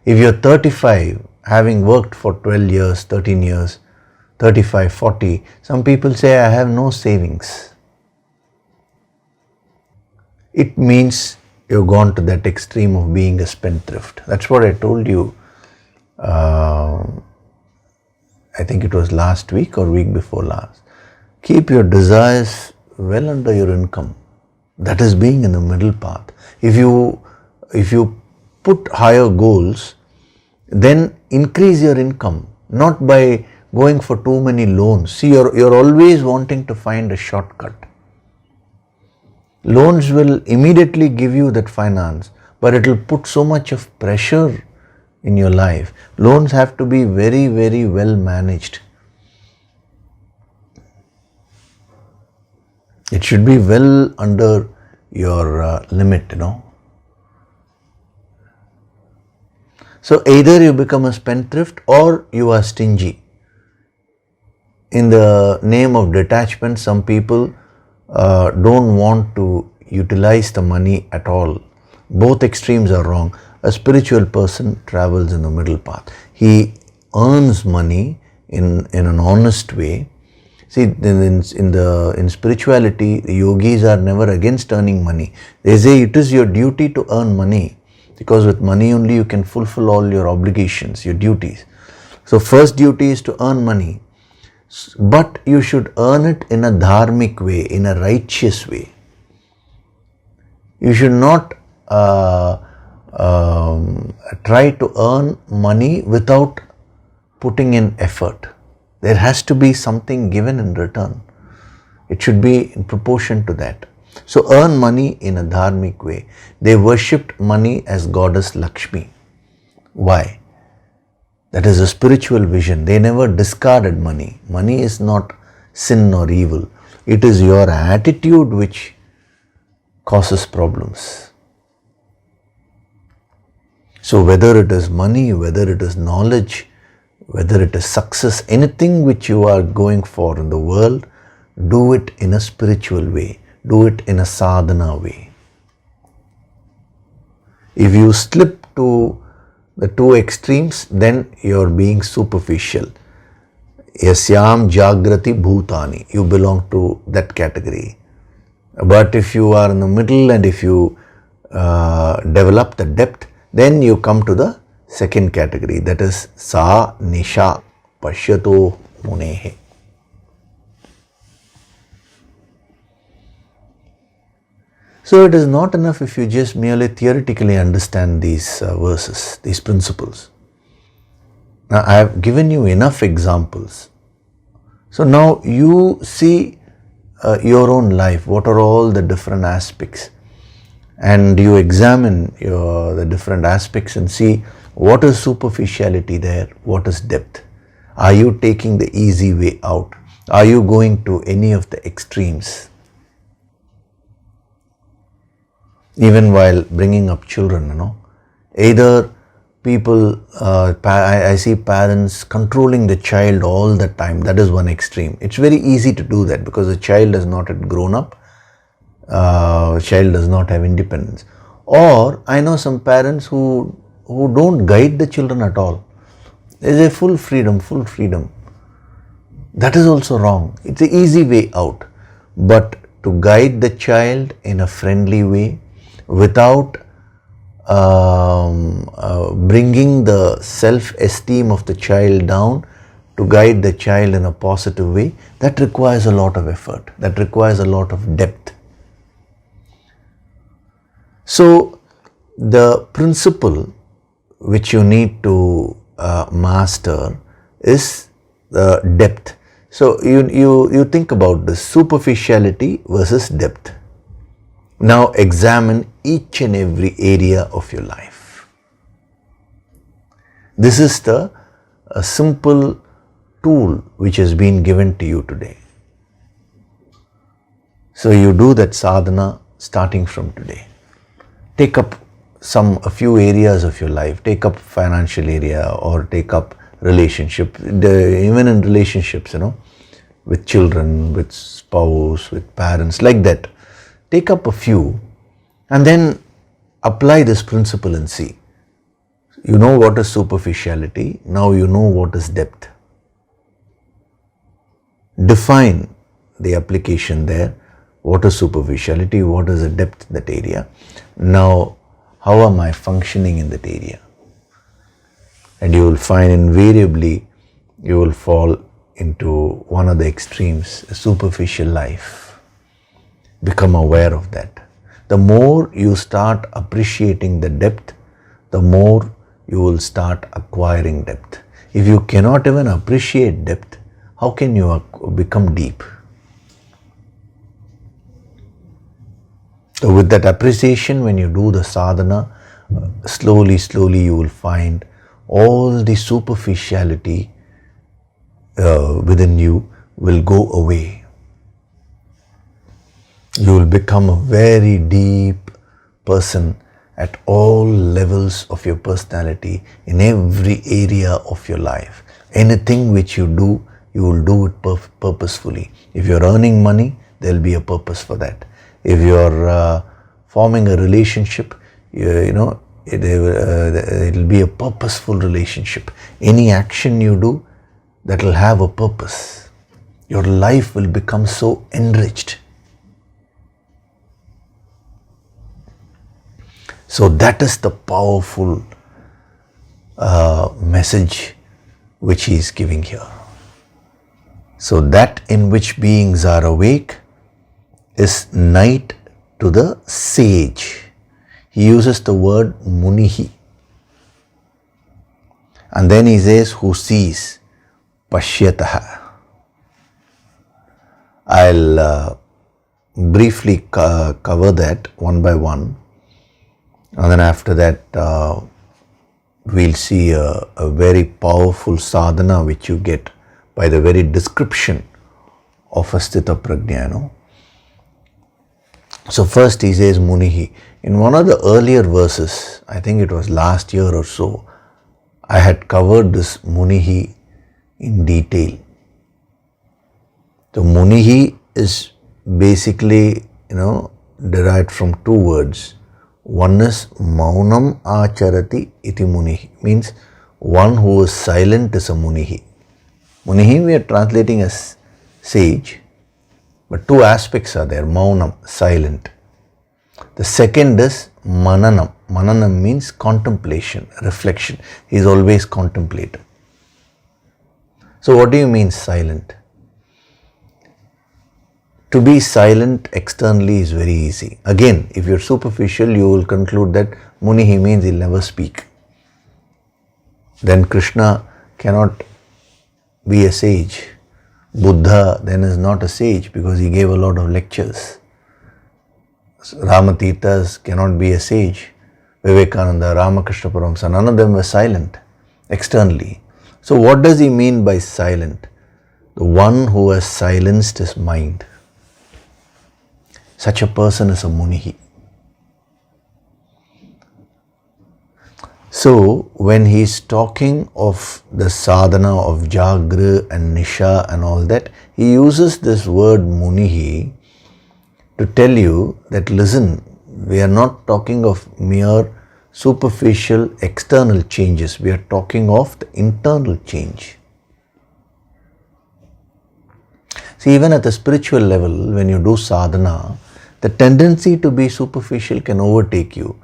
If you're 35, having worked for 12 years, 13 years, 35, 40, some people say, I have no savings. It means you've gone to that extreme of being a spendthrift. That's what I told you. I think it was last week or week before last. Keep your desires well under your income. That is being in the middle path. If you put higher goals, then increase your income, not by going for too many loans. See, you're always wanting to find a shortcut. Loans will immediately give you that finance, but it will put so much of pressure in your life. Loans have to be very, very well managed. It should be well under your limit, So either you become a spendthrift or you are stingy. In the name of detachment, some people don't want to utilize the money at all. Both extremes are wrong. A spiritual person travels in the middle path. He earns money in an honest way. See, in spirituality, the yogis are never against earning money. They say it is your duty to earn money, because with money only you can fulfill all your obligations, your duties. So first duty is to earn money, but you should earn it in a dharmic way, in a righteous way. You should not try to earn money without putting in effort. There has to be something given in return. It should be in proportion to that. So earn money in a dharmic way. They worshipped money as goddess Lakshmi. Why? That is a spiritual vision. They never discarded money. Money is not sin or evil. It is your attitude which causes problems. So whether it is money, whether it is knowledge, whether it is success, anything which you are going for in the world, do it in a spiritual way. Do it in a sadhana way. If you slip to the two extremes, then you are being superficial. Yasyam jagrati bhutani. You belong to that category. But if you are in the middle and if you develop the depth, then you come to the second category, that is sa nisha pashyato munehe. So it is not enough if you just merely theoretically understand these verses, these principles. Now I have given you enough examples. So now you see your own life, what are all the different aspects, and you examine the different aspects and see what is superficiality there, what is depth. Are you taking the easy way out? Are you going to any of the extremes? Even while bringing up children, either people, I see parents controlling the child all the time. That is one extreme. It's very easy to do that because the child has not yet grown up. Child does not have independence. Or I know some parents who who don't guide the children at all. There is a full freedom. That is also wrong. It's an easy way out. But to guide the child in a friendly way without bringing the self-esteem of the child down, to guide the child in a positive way, that requires a lot of effort. That requires a lot of depth. So the principle which you need to master is the depth. So you think about this, superficiality versus depth. Now examine each and every area of your life. This is the simple tool which has been given to you today. So you do that sadhana starting from today. Take up a few areas of your life. Take up financial area or take up relationship. Even in relationships, with children, with spouse, with parents, like that. Take up a few and then apply this principle and see. You know what is superficiality. Now you know what is depth. Define the application there. What is superficiality? What is the depth in that area? Now, how am I functioning in that area? And you will find invariably you will fall into one of the extremes, a superficial life. Become aware of that. The more you start appreciating the depth, the more you will start acquiring depth. If you cannot even appreciate depth, how can you become deep? So with that appreciation, when you do the sadhana, slowly you will find all the superficiality within you will go away. You will become a very deep person at all levels of your personality, in every area of your life. Anything which you do, you will do it purposefully. If you're earning money, there will be a purpose for that. If you're forming a relationship, it will be a purposeful relationship. Any action you do, that will have a purpose. Your life will become so enriched. So that is the powerful message which he is giving here. So that in which beings are awake is night to the sage. He uses the word munihi. And then he says, who sees, pashyataha. I'll briefly cover that one by one. And then after that, we'll see a very powerful sadhana which you get by the very description of a sthita prajna. So first he says munihi. In one of the earlier verses, I think it was last year or so, I had covered this munihi in detail. So munihi is basically, derived from two words. One is maunam acharati iti munihi, means one who is silent is a munihi. Munihi we are translating as sage, but two aspects are there. Maunam, silent. The second is mananam. Mananam means contemplation, reflection. He is always contemplative. So what do you mean silent? To be silent externally is very easy. Again, if you're superficial, you will conclude that munihi means he'll never speak. Then Krishna cannot be a sage. Buddha then is not a sage because he gave a lot of lectures. Ramatirthas cannot be a sage. Vivekananda, Ramakrishna Paramhansa, none of them were silent externally. So what does he mean by silent? The one who has silenced his mind. Such a person is a munihi. So when he is talking of the sadhana of Jagra and Nisha and all that, he uses this word munihi to tell you that listen, we are not talking of mere superficial external changes. We are talking of the internal change. See, even at the spiritual level, when you do sadhana, the tendency to be superficial can overtake you.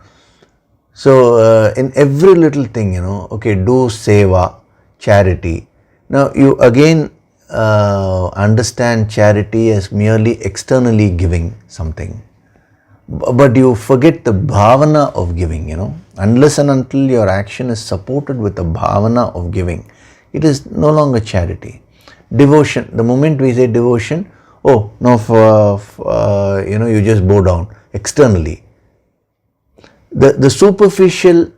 So, in every little thing, okay, do seva, charity. Now, you again understand charity as merely externally giving something. But you forget the bhavana of giving, Unless and until your action is supported with the bhavana of giving, it is no longer charity. Devotion, the moment we say devotion, oh, no, you just bow down externally. The superficial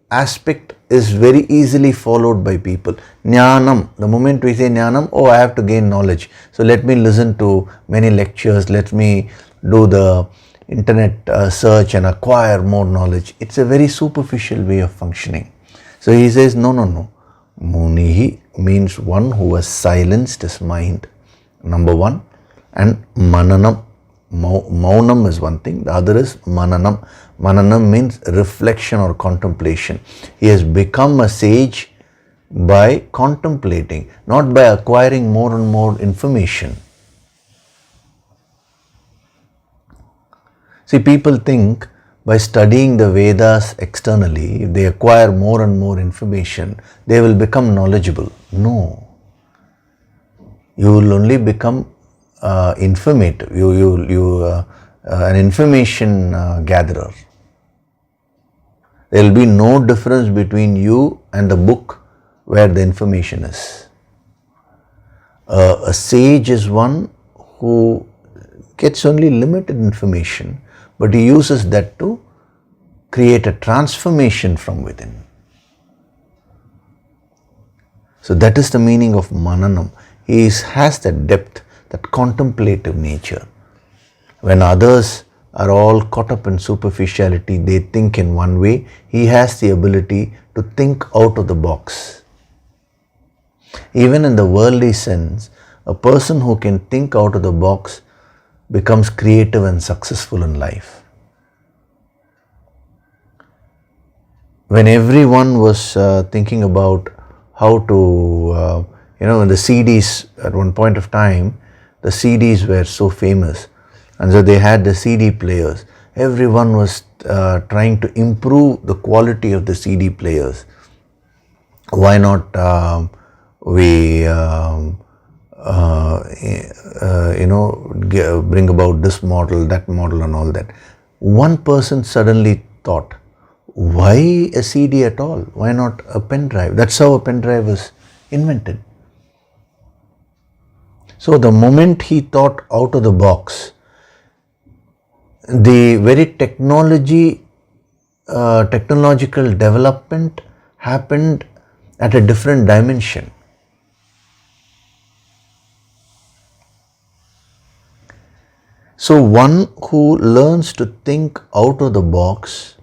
aspect is very easily followed by people. Jnanam, the moment we say jnanam, oh, I have to gain knowledge. So let me listen to many lectures, let me do the internet search and acquire more knowledge. It's a very superficial way of functioning. So he says, no. Munihi means one who has silenced his mind, number one, and mananam. Maunam is one thing, the other is mananam. Mananam means reflection or contemplation. He has become a sage by contemplating, not by acquiring more and more information. See, people think by studying the Vedas externally, if they acquire more and more information, they will become knowledgeable. No. You will only become informative. An information gatherer. There will be no difference between you and the book where the information is. A sage is one who gets only limited information, but he uses that to create a transformation from within. So that is the meaning of mananam. He has that depth, that contemplative nature. When others are all caught up in superficiality, they think in one way, he has the ability to think out of the box. Even in the worldly sense, a person who can think out of the box becomes creative and successful in life. When everyone was thinking about how to, in the CDs, at one point of time, the CDs were so famous, and so they had the CD players. Everyone was trying to improve the quality of the CD players. Why not bring about this model, that model and all that. One person suddenly thought, why a CD at all? Why not a pen drive? That's how a pen drive was invented. So the moment he thought out of the box, the very technological development happened at a different dimension. So one who learns to think out of the box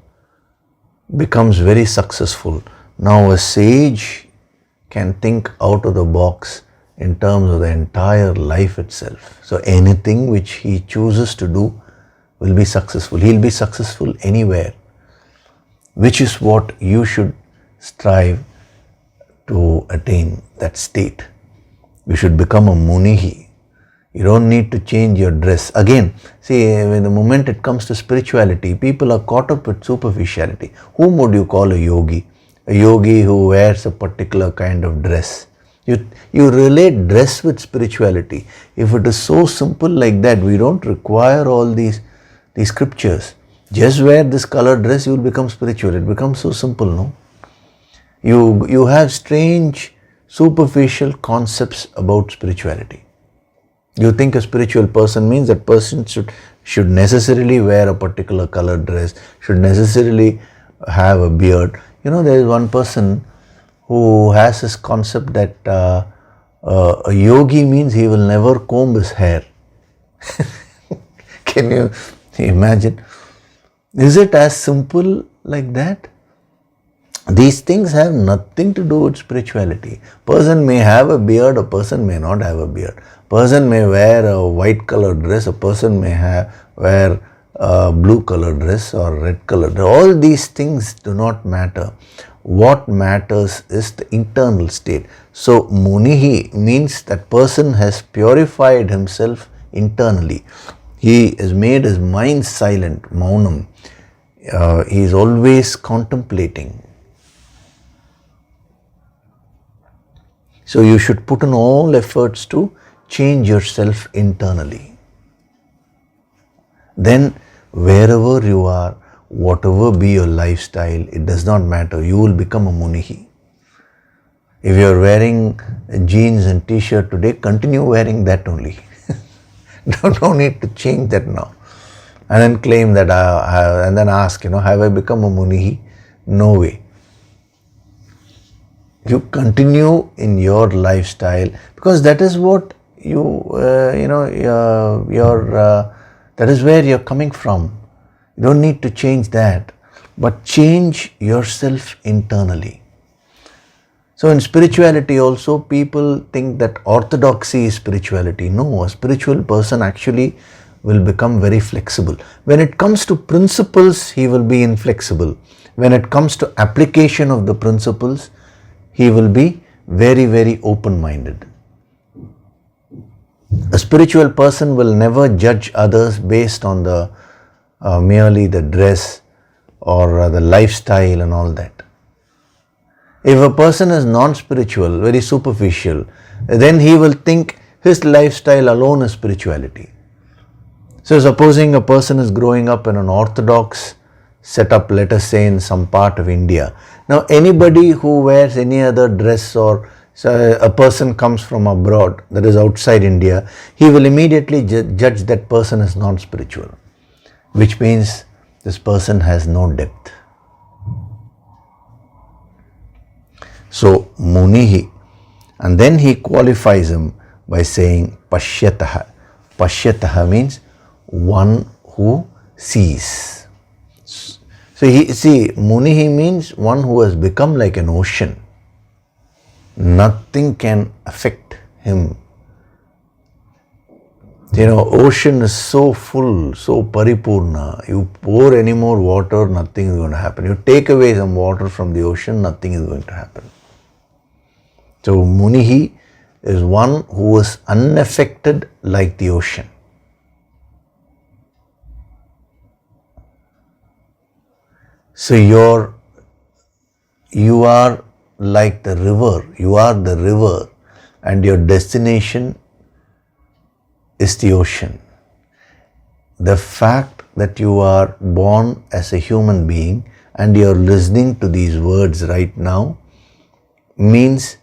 becomes very successful. Now a sage can think out of the box in terms of the entire life itself. So anything which he chooses to do will be successful. He'll be successful anywhere, which is what you should strive to attain, that state. You should become a munihi. You don't need to change your dress. Again, see, when the moment it comes to spirituality, people are caught up with superficiality. Whom would you call a yogi? A yogi who wears a particular kind of dress. You relate dress with spirituality. If it is so simple like that, we don't require all these scriptures. Just wear this colored dress, you will become spiritual. It becomes so simple, no? You have strange, superficial concepts about spirituality. You think a spiritual person means that person should necessarily wear a particular colored dress, should necessarily have a beard. There is one person who has this concept that a yogi means he will never comb his hair. Can you imagine? Is it as simple like that? These things have nothing to do with spirituality. Person may have a beard, a person may not have a beard. Person may wear a white colored dress, a person may wear blue color dress or red color dress. All these things do not matter. What matters is the internal state. So Munihi means that person has purified himself internally. He has made his mind silent, maunam. He is always contemplating. So you should put in all efforts to change yourself internally. Then wherever you are, whatever be your lifestyle, it does not matter. You will become a Munihi. If you are wearing jeans and t-shirt today, continue wearing that only. No need to change that now. And then claim that and then ask, have I become a Munihi? No way. You continue in your lifestyle because that is what that is where you're coming from. You don't need to change that, but change yourself internally. So in spirituality also, people think that orthodoxy is spirituality. No, a spiritual person actually will become very flexible. When it comes to principles, he will be inflexible. When it comes to application of the principles, he will be very, very open-minded. A spiritual person will never judge others based on the merely the dress or the lifestyle and all that. If a person is non-spiritual, very superficial, then he will think his lifestyle alone is spirituality. So supposing a person is growing up in an orthodox setup, let us say in some part of India. Now anybody who wears any other dress or a person comes from abroad, that is outside India, he will immediately judge that person as non-spiritual, which means this person has no depth. So Munihi, and then he qualifies him by saying Pashyataha. Pashyataha means one who sees. So Munihi means one who has become like an ocean. Nothing can affect him. Ocean is so full, so paripurna. You pour any more water, nothing is going to happen. You take away some water from the ocean, nothing is going to happen. So Munihi is one who is unaffected like the ocean. So you are like the river, you are the river and your destination is the ocean. The fact that you are born as a human being and you are listening to these words right now means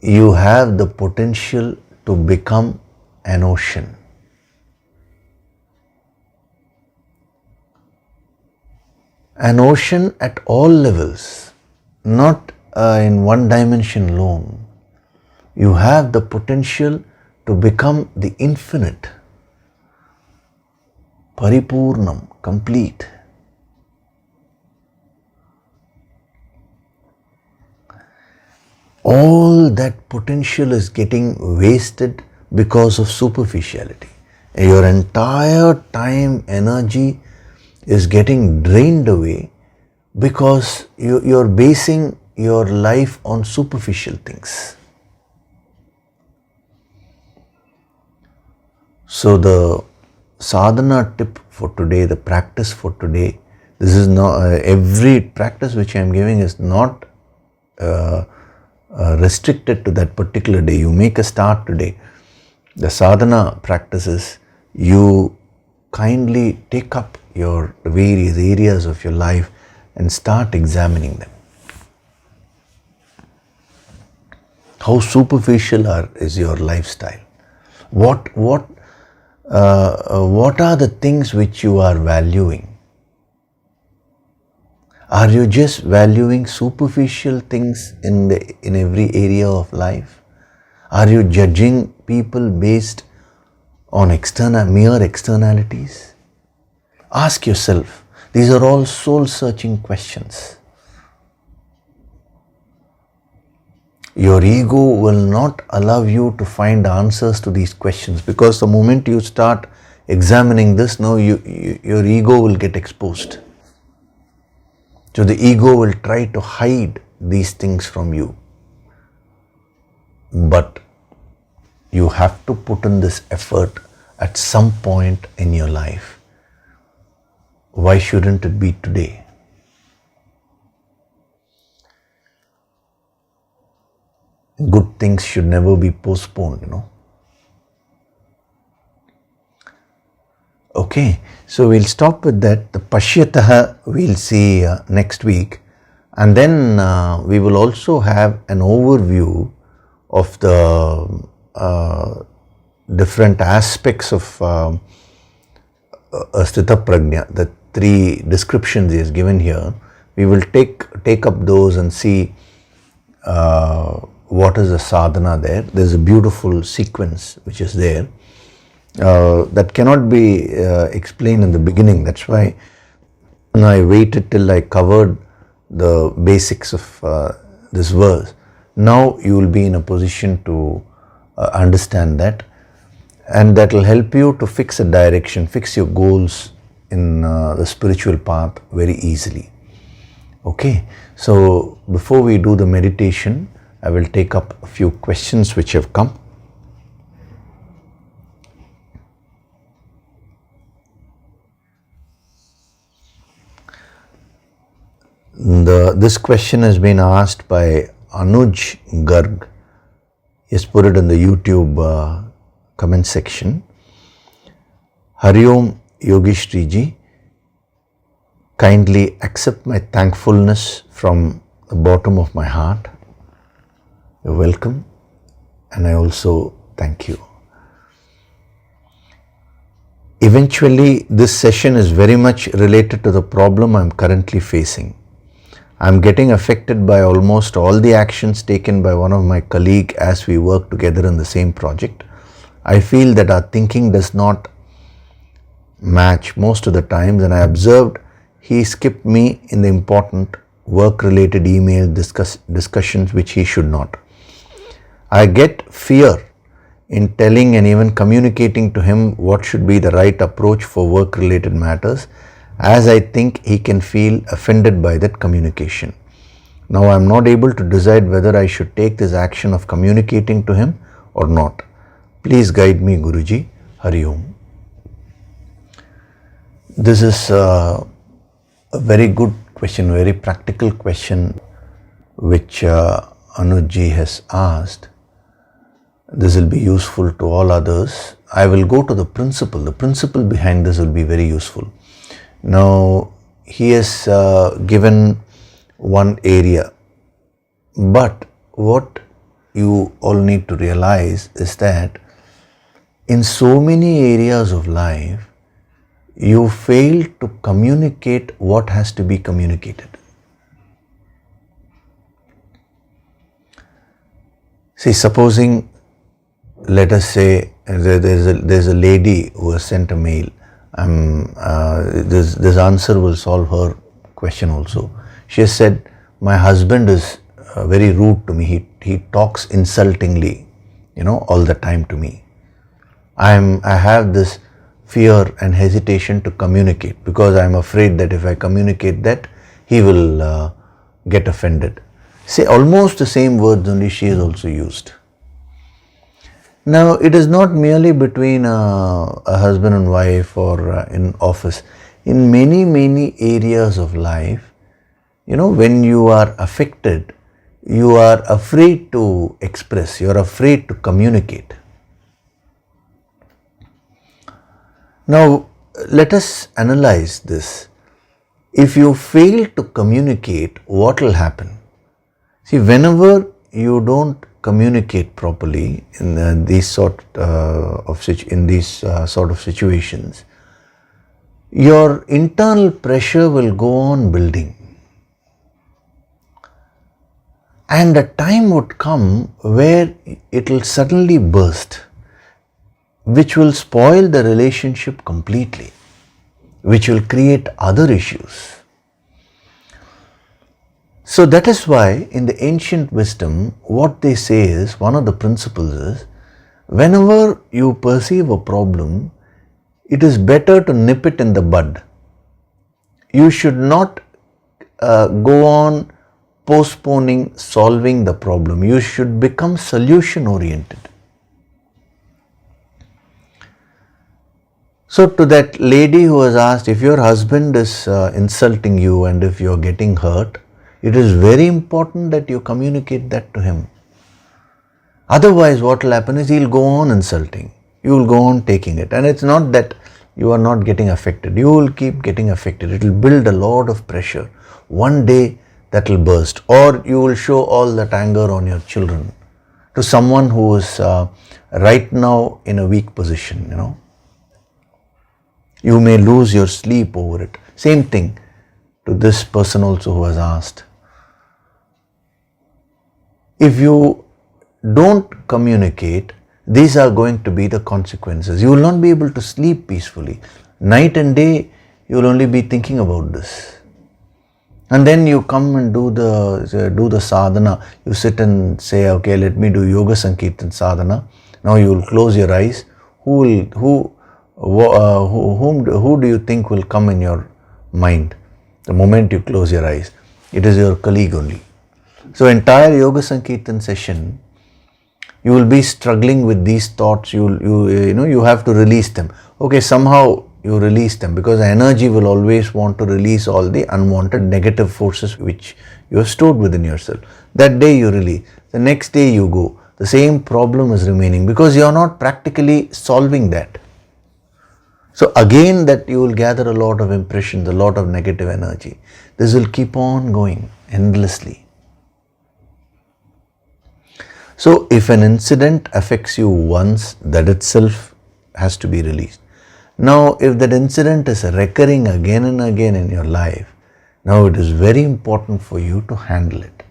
you have the potential to become an ocean. An ocean at all levels, not in one dimension alone. You have the potential to become the infinite, paripurnam, complete. All that potential is getting wasted because of superficiality. Your entire time, energy is getting drained away because you're basing your life on superficial things. So the sadhana tip for today, the practice for today, this is not every practice which I am giving is not restricted to that particular day. You make a start today. The sadhana practices, you kindly take up your various areas of your life and start examining them. How superficial is your lifestyle? What are the things which you are valuing? Are you just valuing superficial things in every area of life? Are you judging people based on mere externalities? Ask yourself. These are all soul-searching questions. Your ego will not allow you to find answers to these questions because the moment you start examining this, now your ego will get exposed. So the ego will try to hide these things from you. But you have to put in this effort at some point in your life. Why shouldn't it be today? Good things should never be postponed, Okay, so we'll stop with that. The Pashyataha we'll see next week. And then we will also have an overview of the different aspects of Sthita Prajna, the 3 descriptions he has given here. We will take up those and see what is the sadhana there. There's a beautiful sequence which is there that cannot be explained in the beginning. That's why I waited till I covered the basics of this verse. Now you will be in a position to understand that, and that will help you to fix a direction, fix your goals in the spiritual path very easily. Okay, so before we do the meditation, I will take up a few questions which have come. This question has been asked by Anuj Garg. He has put it in the YouTube comment section. Hari Om Yogeshri Ji, kindly accept my thankfulness from the bottom of my heart. You're welcome, and I also thank you. Eventually, this session is very much related to the problem I'm currently facing. I'm getting affected by almost all the actions taken by one of my colleagues as we work together in the same project. I feel that our thinking does not match most of the times, and I observed he skipped me in the important work-related email discussions which he should not. I get fear in telling and even communicating to him what should be the right approach for work-related matters, as I think he can feel offended by that communication. Now I am not able to decide whether I should take this action of communicating to him or not. Please guide me, Guruji. Hari Om. This is a very good question, very practical question which Anuj has asked. This will be useful to all others. I will go to the principle. The principle behind this will be very useful. Now, he has given one area, but what you all need to realize is that in so many areas of life, you fail to communicate what has to be communicated. See, supposing, let us say, there's a lady who has sent a mail. This answer will solve her question also. She has said, my husband is very rude to me. He talks insultingly, all the time to me. I have this fear and hesitation to communicate because I am afraid that if I communicate that, he will get offended. Say almost the same words only she has also used. Now, it is not merely between a husband and wife or in office. In many, many areas of life, when you are affected, you are afraid to express, you are afraid to communicate. Now, let us analyze this. If you fail to communicate, what will happen? See, whenever you don't communicate properly in these sort of situations, your internal pressure will go on building, and a time would come where it will suddenly burst, which will spoil the relationship completely, which will create other issues. So that is why in the ancient wisdom, what they say is, one of the principles is, whenever you perceive a problem, it is better to nip it in the bud. You should not go on postponing solving the problem. You should become solution oriented. So to that lady who was asked, if your husband is insulting you and if you are getting hurt, it is very important that you communicate that to him. Otherwise what will happen is he will go on insulting. You will go on taking it, and it's not that you are not getting affected. You will keep getting affected. It will build a lot of pressure. One day that will burst, or you will show all that anger on your children to someone who is right now in a weak position, You may lose your sleep over it. Same thing to this person also who has asked. If you don't communicate, these are going to be the consequences. You will not be able to sleep peacefully. Night and day, you will only be thinking about this. And then you come and do the sadhana. You sit and say, okay, let me do Yoga Sankirtan sadhana. Now you will close your eyes. Who do you think will come in your mind the moment you close your eyes? It is your colleague only. So entire Yoga Sankirtan session, you will be struggling with these thoughts. You have to release them. Okay, somehow you release them, because the energy will always want to release all the unwanted negative forces which you have stored within yourself. That day you release. The next day you go. The same problem is remaining because you are not practically solving that. So again that you will gather a lot of impressions, a lot of negative energy. This will keep on going endlessly. So if an incident affects you once, that itself has to be released. Now if that incident is recurring again and again in your life, now it is very important for you to handle it.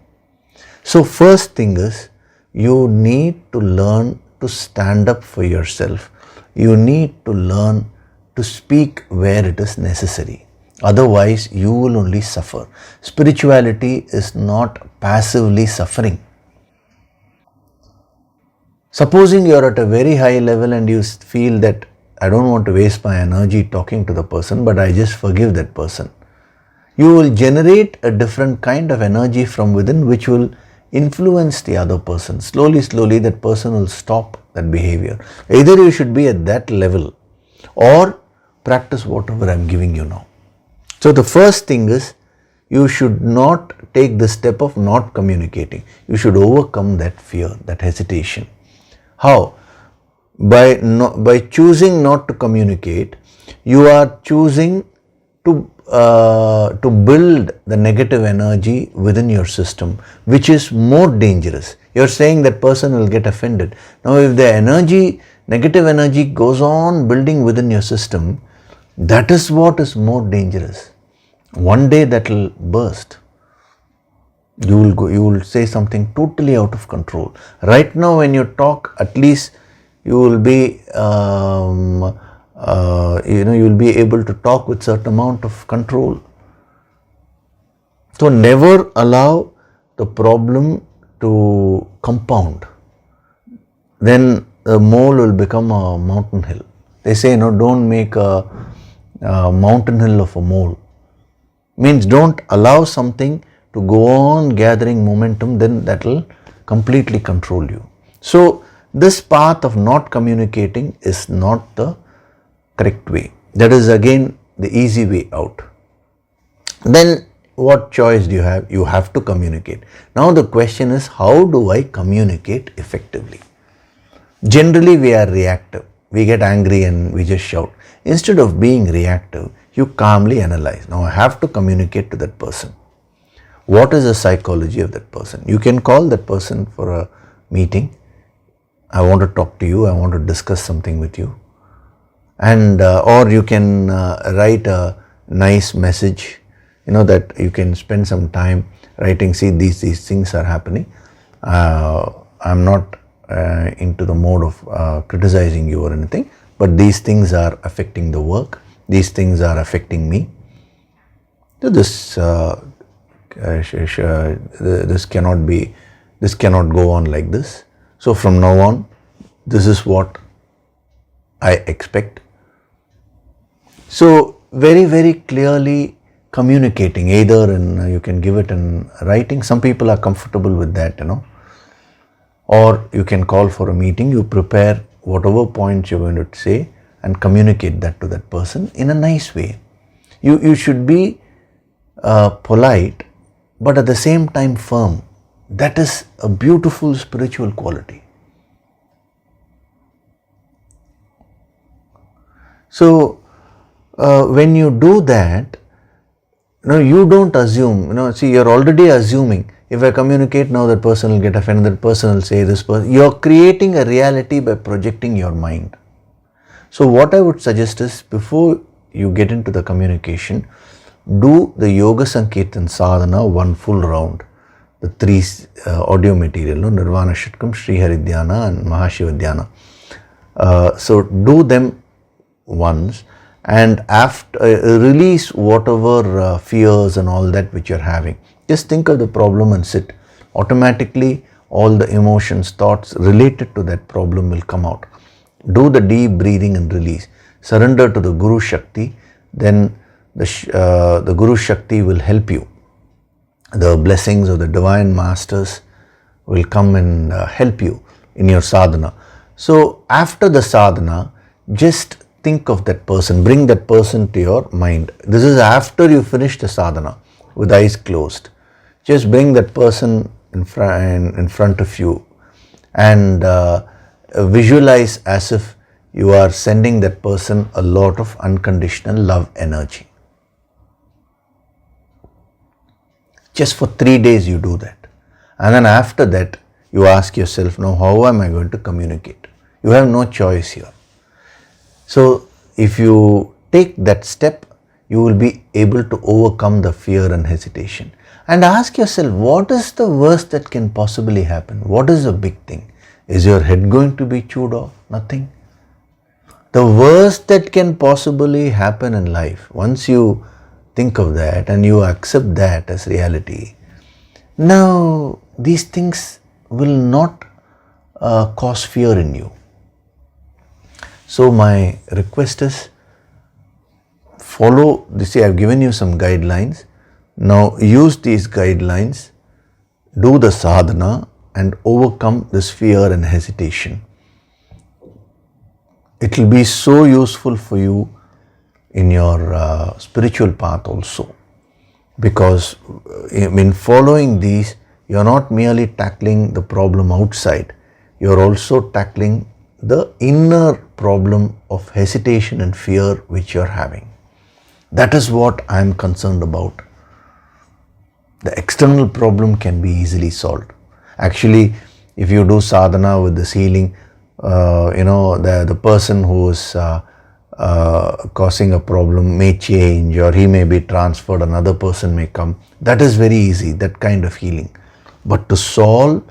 So first thing is, you need to learn to stand up for yourself. You need to learn to speak where it is necessary. Otherwise you will only suffer. Spirituality is not passively suffering. Supposing you are at a very high level and you feel that I don't want to waste my energy talking to the person, but I just forgive that person. You will generate a different kind of energy from within which will influence the other person. Slowly that person will stop that behavior. Either you should be at that level or practice whatever I am giving you now. So the first thing is, you should not take the step of not communicating. You should overcome that fear, that hesitation. How? By choosing not to communicate, you are choosing to build the negative energy within your system, which is more dangerous. You are saying that person will get offended. Now if the negative energy goes on building within your system, that is what is more dangerous. One day that will burst. You will say something totally out of control. Right now when you talk, at least you will be you will be able to talk with certain amount of control. So never allow the problem to compound. Then the mole will become a mountain hill. They say, don't make a mountain hill of a mole. Means don't allow something to go on gathering momentum, then that will completely control you. So this path of not communicating is not the correct way. That is again the easy way out. Then what choice do you have? You have to communicate. Now the question is, how do I communicate effectively? Generally we are reactive. We get angry and we just shout. Instead of being reactive, you calmly analyze. Now I have to communicate to that person. What is the psychology of that person? You can call that person for a meeting. I want to talk to you. I want to discuss something with you. And or you can write a nice message, that you can spend some time writing, see these things are happening. I'm not into the mode of criticizing you or anything, but these things are affecting the work. These things are affecting me. So this cannot go on like this. So from now on, this is what I expect. So very, very clearly communicating, either in, you can give it in writing. Some people are comfortable with that, or you can call for a meeting. You prepare whatever points you're going to say and communicate that to that person in a nice way. You should be polite, but at the same time firm. That is a beautiful spiritual quality. So when you do that, you don't assume, see, you're already assuming, if I communicate now, that person will get offended, that person will say this person. You're creating a reality by projecting your mind. So what I would suggest is, before you get into the communication, do the Yoga Sankirtan Sadhana one full round. The three audio material, Nirvana Shatkam, Sri Haridhyana and Mahashiva Dhyana. So do them once, and after release whatever fears and all that which you're having. Just think of the problem and sit. Automatically all the emotions, thoughts related to that problem will come out. Do the deep breathing and release. Surrender to the Guru Shakti, then the Guru Shakti will help you. The blessings of the Divine Masters will come and help you in your sadhana. So after the sadhana, just think of that person, bring that person to your mind. This is after you finish the sadhana with eyes closed. Just bring that person in front of you and visualize as if you are sending that person a lot of unconditional love energy. Just for 3 days you do that. And then after that, you ask yourself, now how am I going to communicate? You have no choice here. So if you take that step, you will be able to overcome the fear and hesitation. And ask yourself, what is the worst that can possibly happen? What is the big thing? Is your head going to be chewed off? Nothing. The worst that can possibly happen in life, once you think of that and you accept that as reality, now these things will not cause fear in you. So my request is, follow this. I have given you some guidelines. Now use these guidelines, do the sadhana and overcome this fear and hesitation. It will be so useful for you in your spiritual path also, because in following these, you are not merely tackling the problem outside, you are also tackling the inner problem of hesitation and fear which you are having. That is what I am concerned about. The external problem can be easily solved. Actually, if you do sadhana with this healing, the person who is causing a problem may change, or he may be transferred, another person may come. That is very easy, that kind of healing. But to solve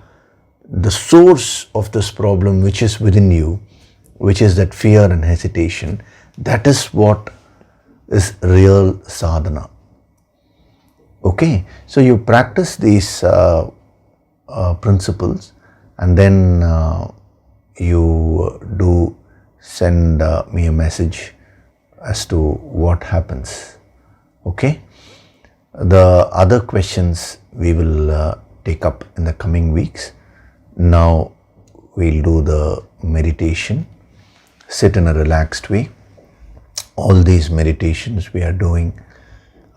the source of this problem which is within you, which is that fear and hesitation, that is what is real sadhana. Okay, so you practice these principles, and then you do send me a message as to what happens. Okay, the other questions we will take up in the coming weeks. Now we'll do the meditation. Sit in a relaxed way. All these meditations we are doing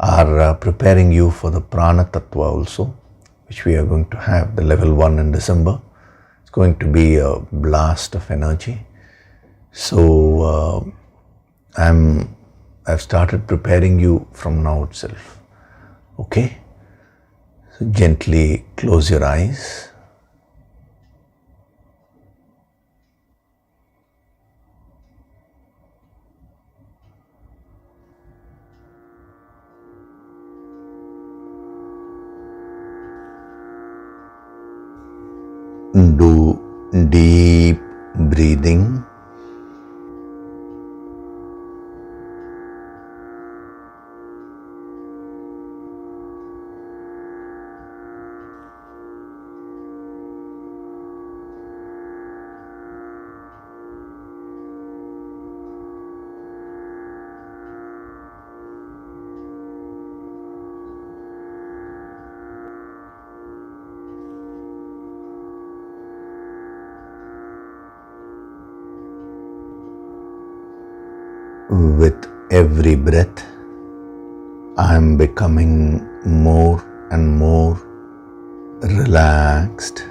are preparing you for the Prana Tattva also, which we are going to have, the level 1 in December. It's going to be a blast of energy. So I've started preparing you from now itself. Okay? So gently close your eyes. Do deep breathing. With every breath, I am becoming more and more relaxed.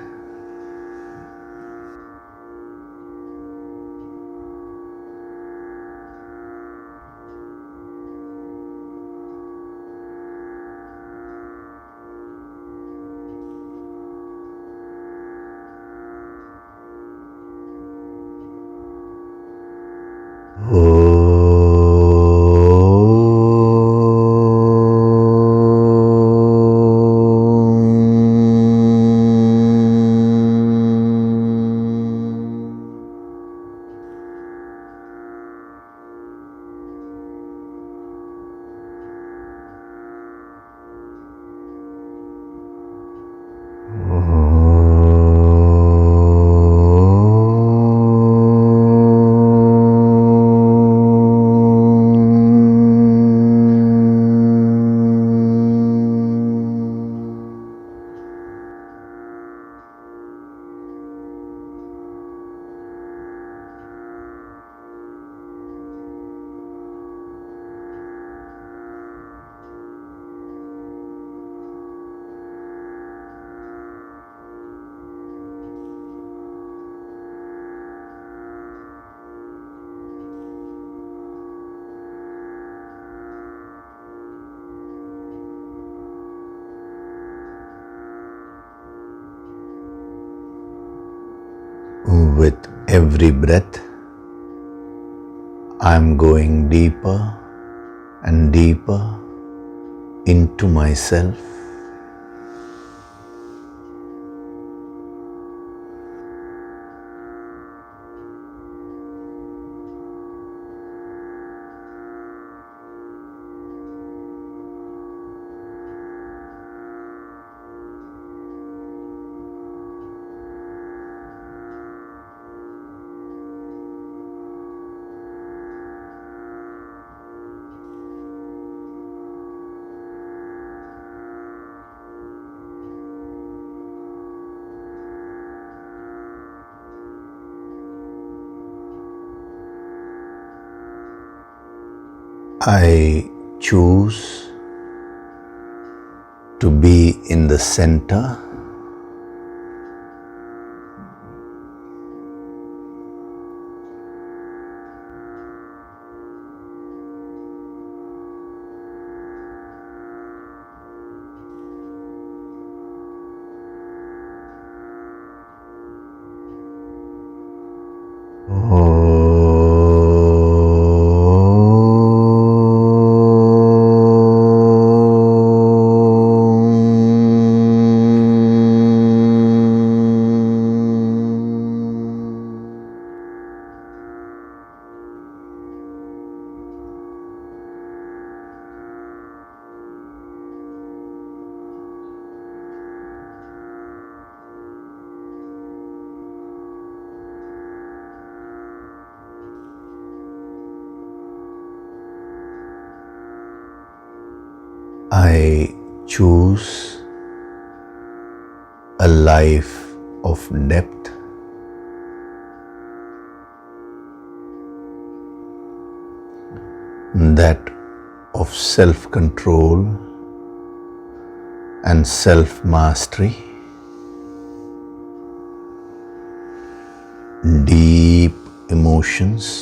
With every breath, I am going deeper and deeper into myself. I choose to be in the center. I choose a life of depth. That of self-control and self-mastery. Deep emotions,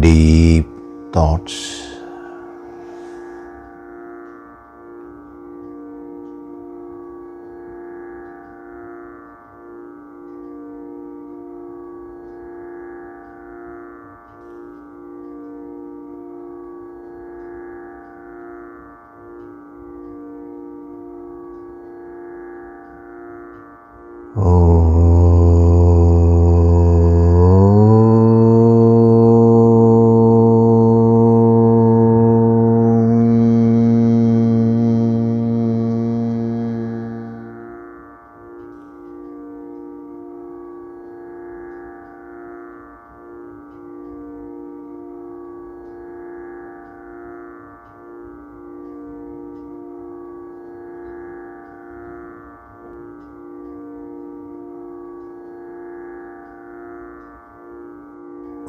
deep thoughts.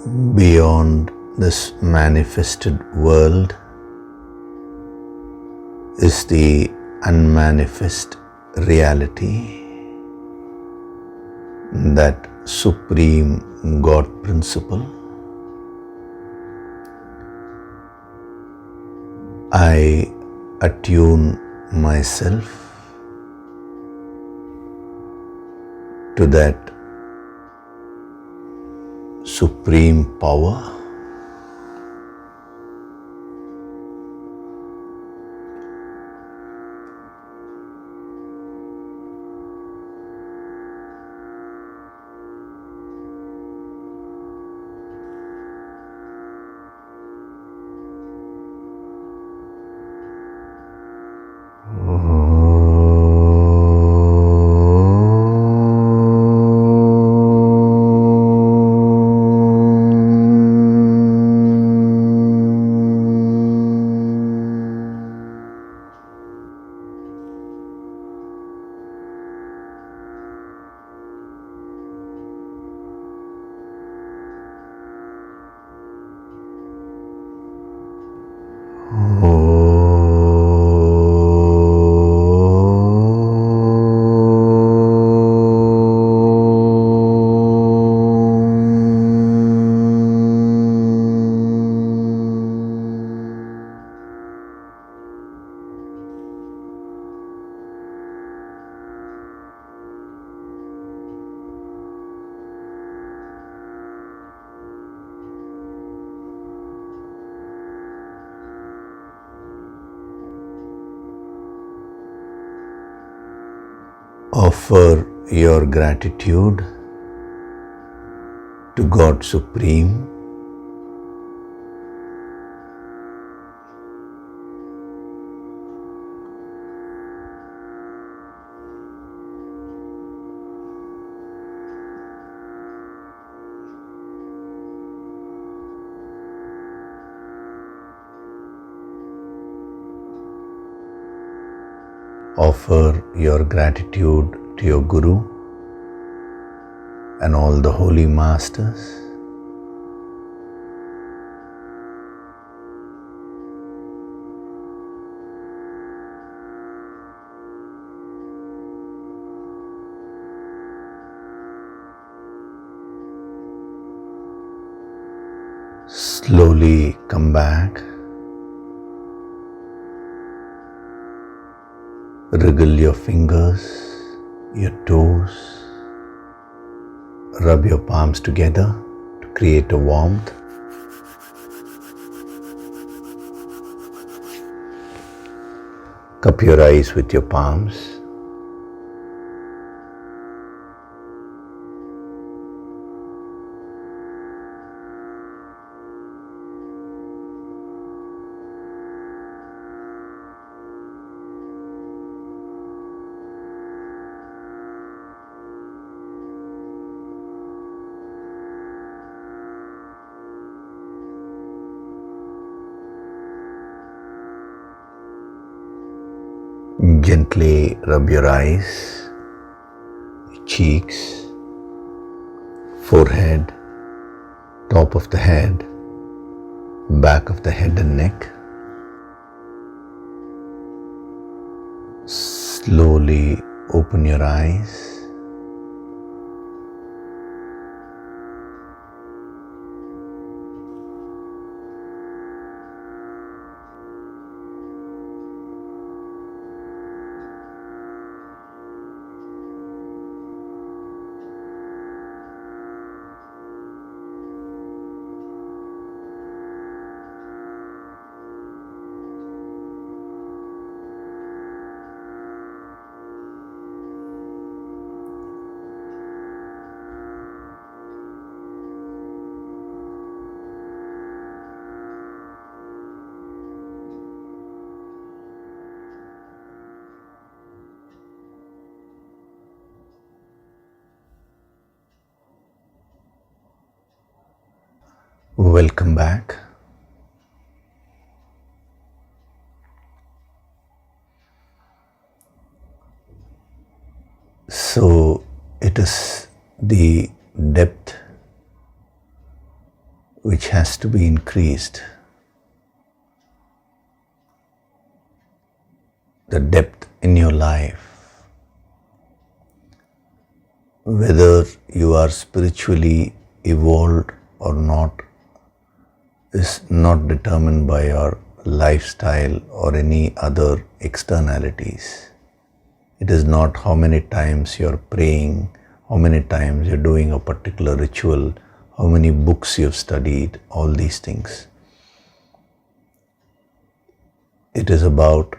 beyond this manifested world is the unmanifest reality, that supreme God principle. I attune myself to that supreme power. Offer your gratitude to God Supreme. Offer your gratitude to your Guru and all the holy masters. Slowly come back. Wriggle your fingers, your toes, rub your palms together to create a warmth. Cup your eyes with your palms. Gently rub your eyes, cheeks, forehead, top of the head, back of the head and neck. Slowly open your eyes. Welcome back. So it is the depth which has to be increased. The depth in your life, whether you are spiritually evolved or not, is not determined by your lifestyle or any other externalities. It is not how many times you're praying, how many times you're doing a particular ritual, how many books you've studied, all these things. It is about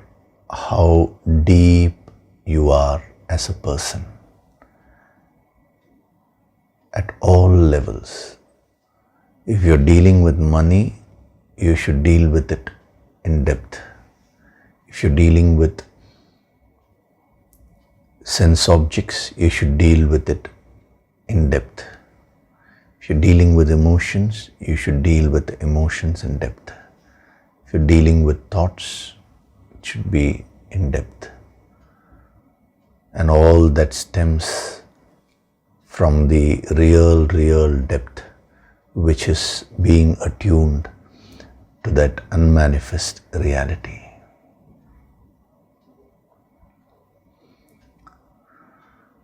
how deep you are as a person at all levels. If you're dealing with money, you should deal with it in depth. If you're dealing with sense objects, you should deal with it in depth. If you're dealing with emotions, you should deal with emotions in depth. If you're dealing with thoughts, it should be in depth. And all that stems from the real depth, which is being attuned to that unmanifest reality.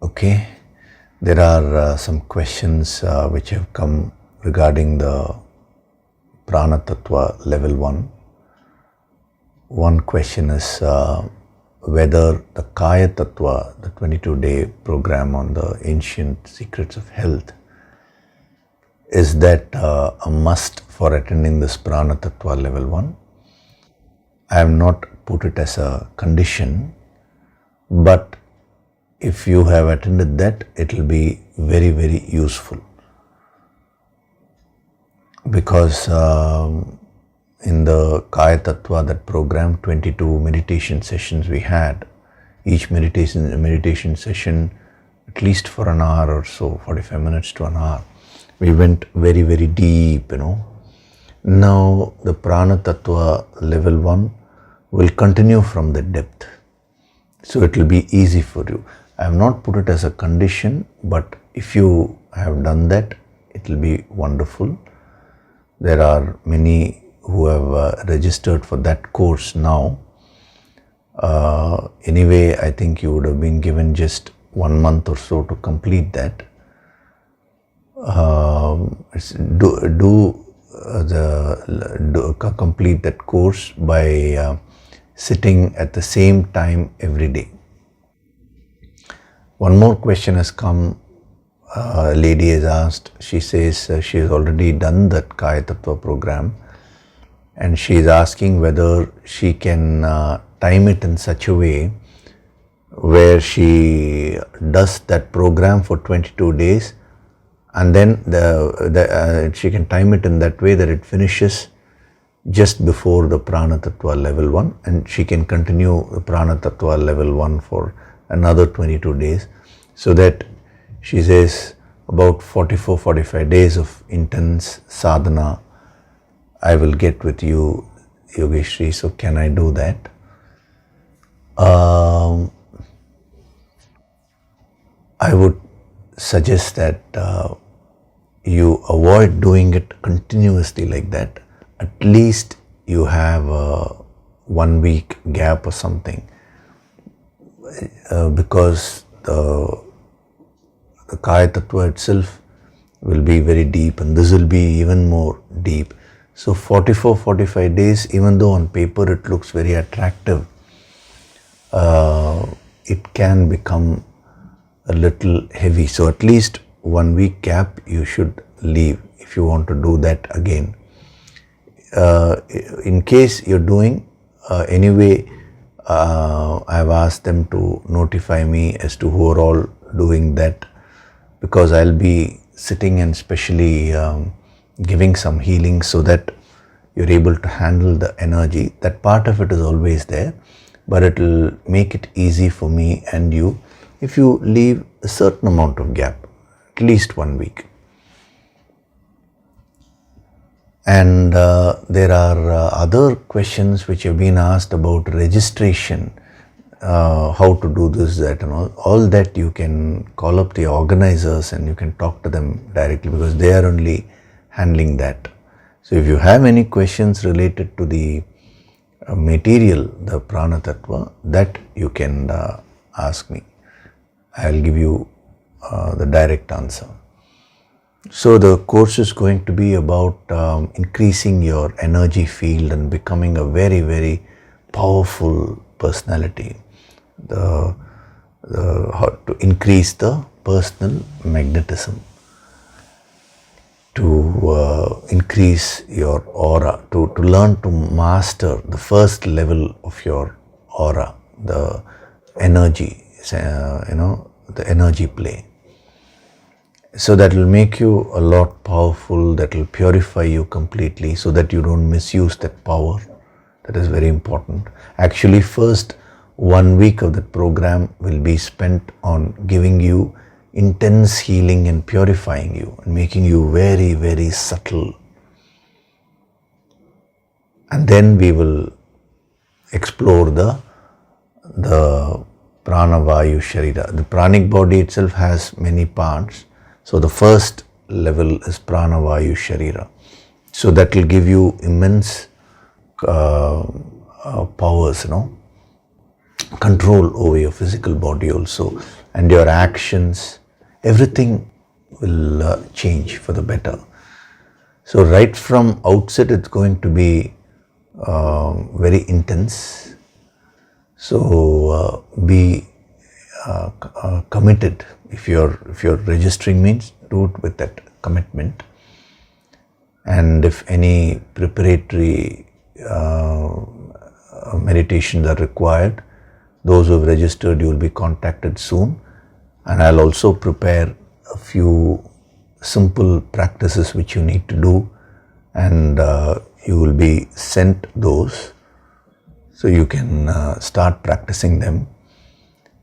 Okay, there are some questions which have come regarding the Prana Tattva level 1. One question is whether the Kaya Tattva, the 22-day program on the ancient secrets of health, is that a must for attending this Prana Tattva level 1? I have not put it as a condition, but if you have attended that, it will be very useful. Because in the Kaya Tattva, that program, 22 meditation sessions we had, each meditation session at least for an hour or so, 45 minutes to an hour. We went very deep, Now the Prana Tattva level 1 will continue from the depth. So it will be easy for you. I have not put it as a condition, but if you have done that, it will be wonderful. There are many who have registered for that course now. Anyway, I think you would have been given just 1 month or so to complete that. Complete that course by sitting at the same time every day. One more question has come. A lady has asked, she says she has already done that Kaya Tattva program, and she is asking whether she can time it in such a way where she does that program for 22 days and then she can time it in that way that it finishes just before the Prana Tattva level 1, and she can continue the Prana Tattva level 1 for another 22 days, so that she says about 44-45 days of intense sadhana I will get with you, Yogeshri. So can I do that? I would suggest that you avoid doing it continuously like that. At least you have a 1 week gap or something, because the Kaya Tattva itself will be very deep, and this will be even more deep. So 44-45 days, even though on paper it looks very attractive, it can become a little heavy. So at least 1 week gap you should leave if you want to do that again. In case you're doing anyway, I've asked them to notify me as to who are all doing that, because I'll be sitting and specially giving some healing so that you're able to handle the energy. That part of it is always there, but it will make it easy for me and you if you leave a certain amount of gap, at least 1 week. And there are other questions which have been asked about registration, how to do this, that and all that. You can call up the organizers and you can talk to them directly, because they are only handling that. So if you have any questions related to the material, the Prana Tattva, that you can ask me. I'll give you the direct answer. So the course is going to be about increasing your energy field and becoming a very, very powerful personality. How to increase the personal magnetism, to increase your aura, to learn to master the first level of your aura, the energy, the energy play. So that will make you a lot powerful, that will purify you completely so that you don't misuse that power. That is very important. Actually, first 1 week of that program will be spent on giving you intense healing and purifying you and making you very, very subtle. And then we will explore the Pranavayu Sharira. The pranic body itself has many parts. So the first level is Pranavayu Sharira. So that will give you immense powers, control over your physical body also, and your actions, everything will change for the better. So right from outset it's going to be very intense. So be committed. If you're registering, means do it with that commitment. And if any preparatory meditations are required, those who have registered, you will be contacted soon. And I'll also prepare a few simple practices which you need to do, and you will be sent those so you can start practicing them.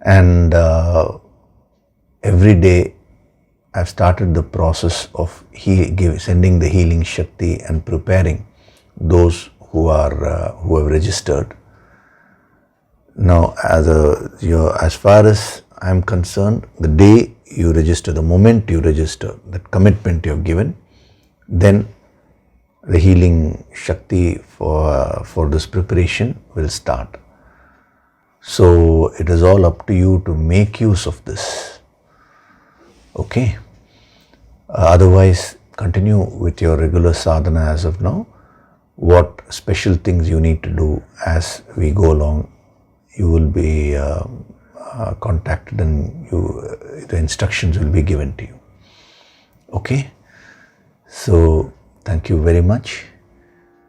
And every day I've started the process of sending the healing Shakti and preparing those who have registered. Now, as far as I'm concerned, the day you register, the moment you register, that commitment you have given, then the healing Shakti for this preparation will start. So it is all up to you to make use of this. Okay. Otherwise, continue with your regular sadhana as of now. What special things you need to do as we go along, you will be contacted, and the instructions will be given to you. Okay. So thank you very much.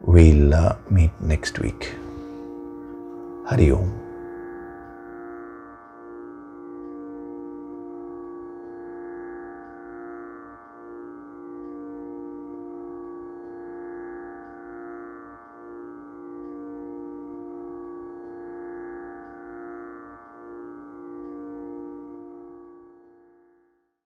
We'll meet next week. Hari Om.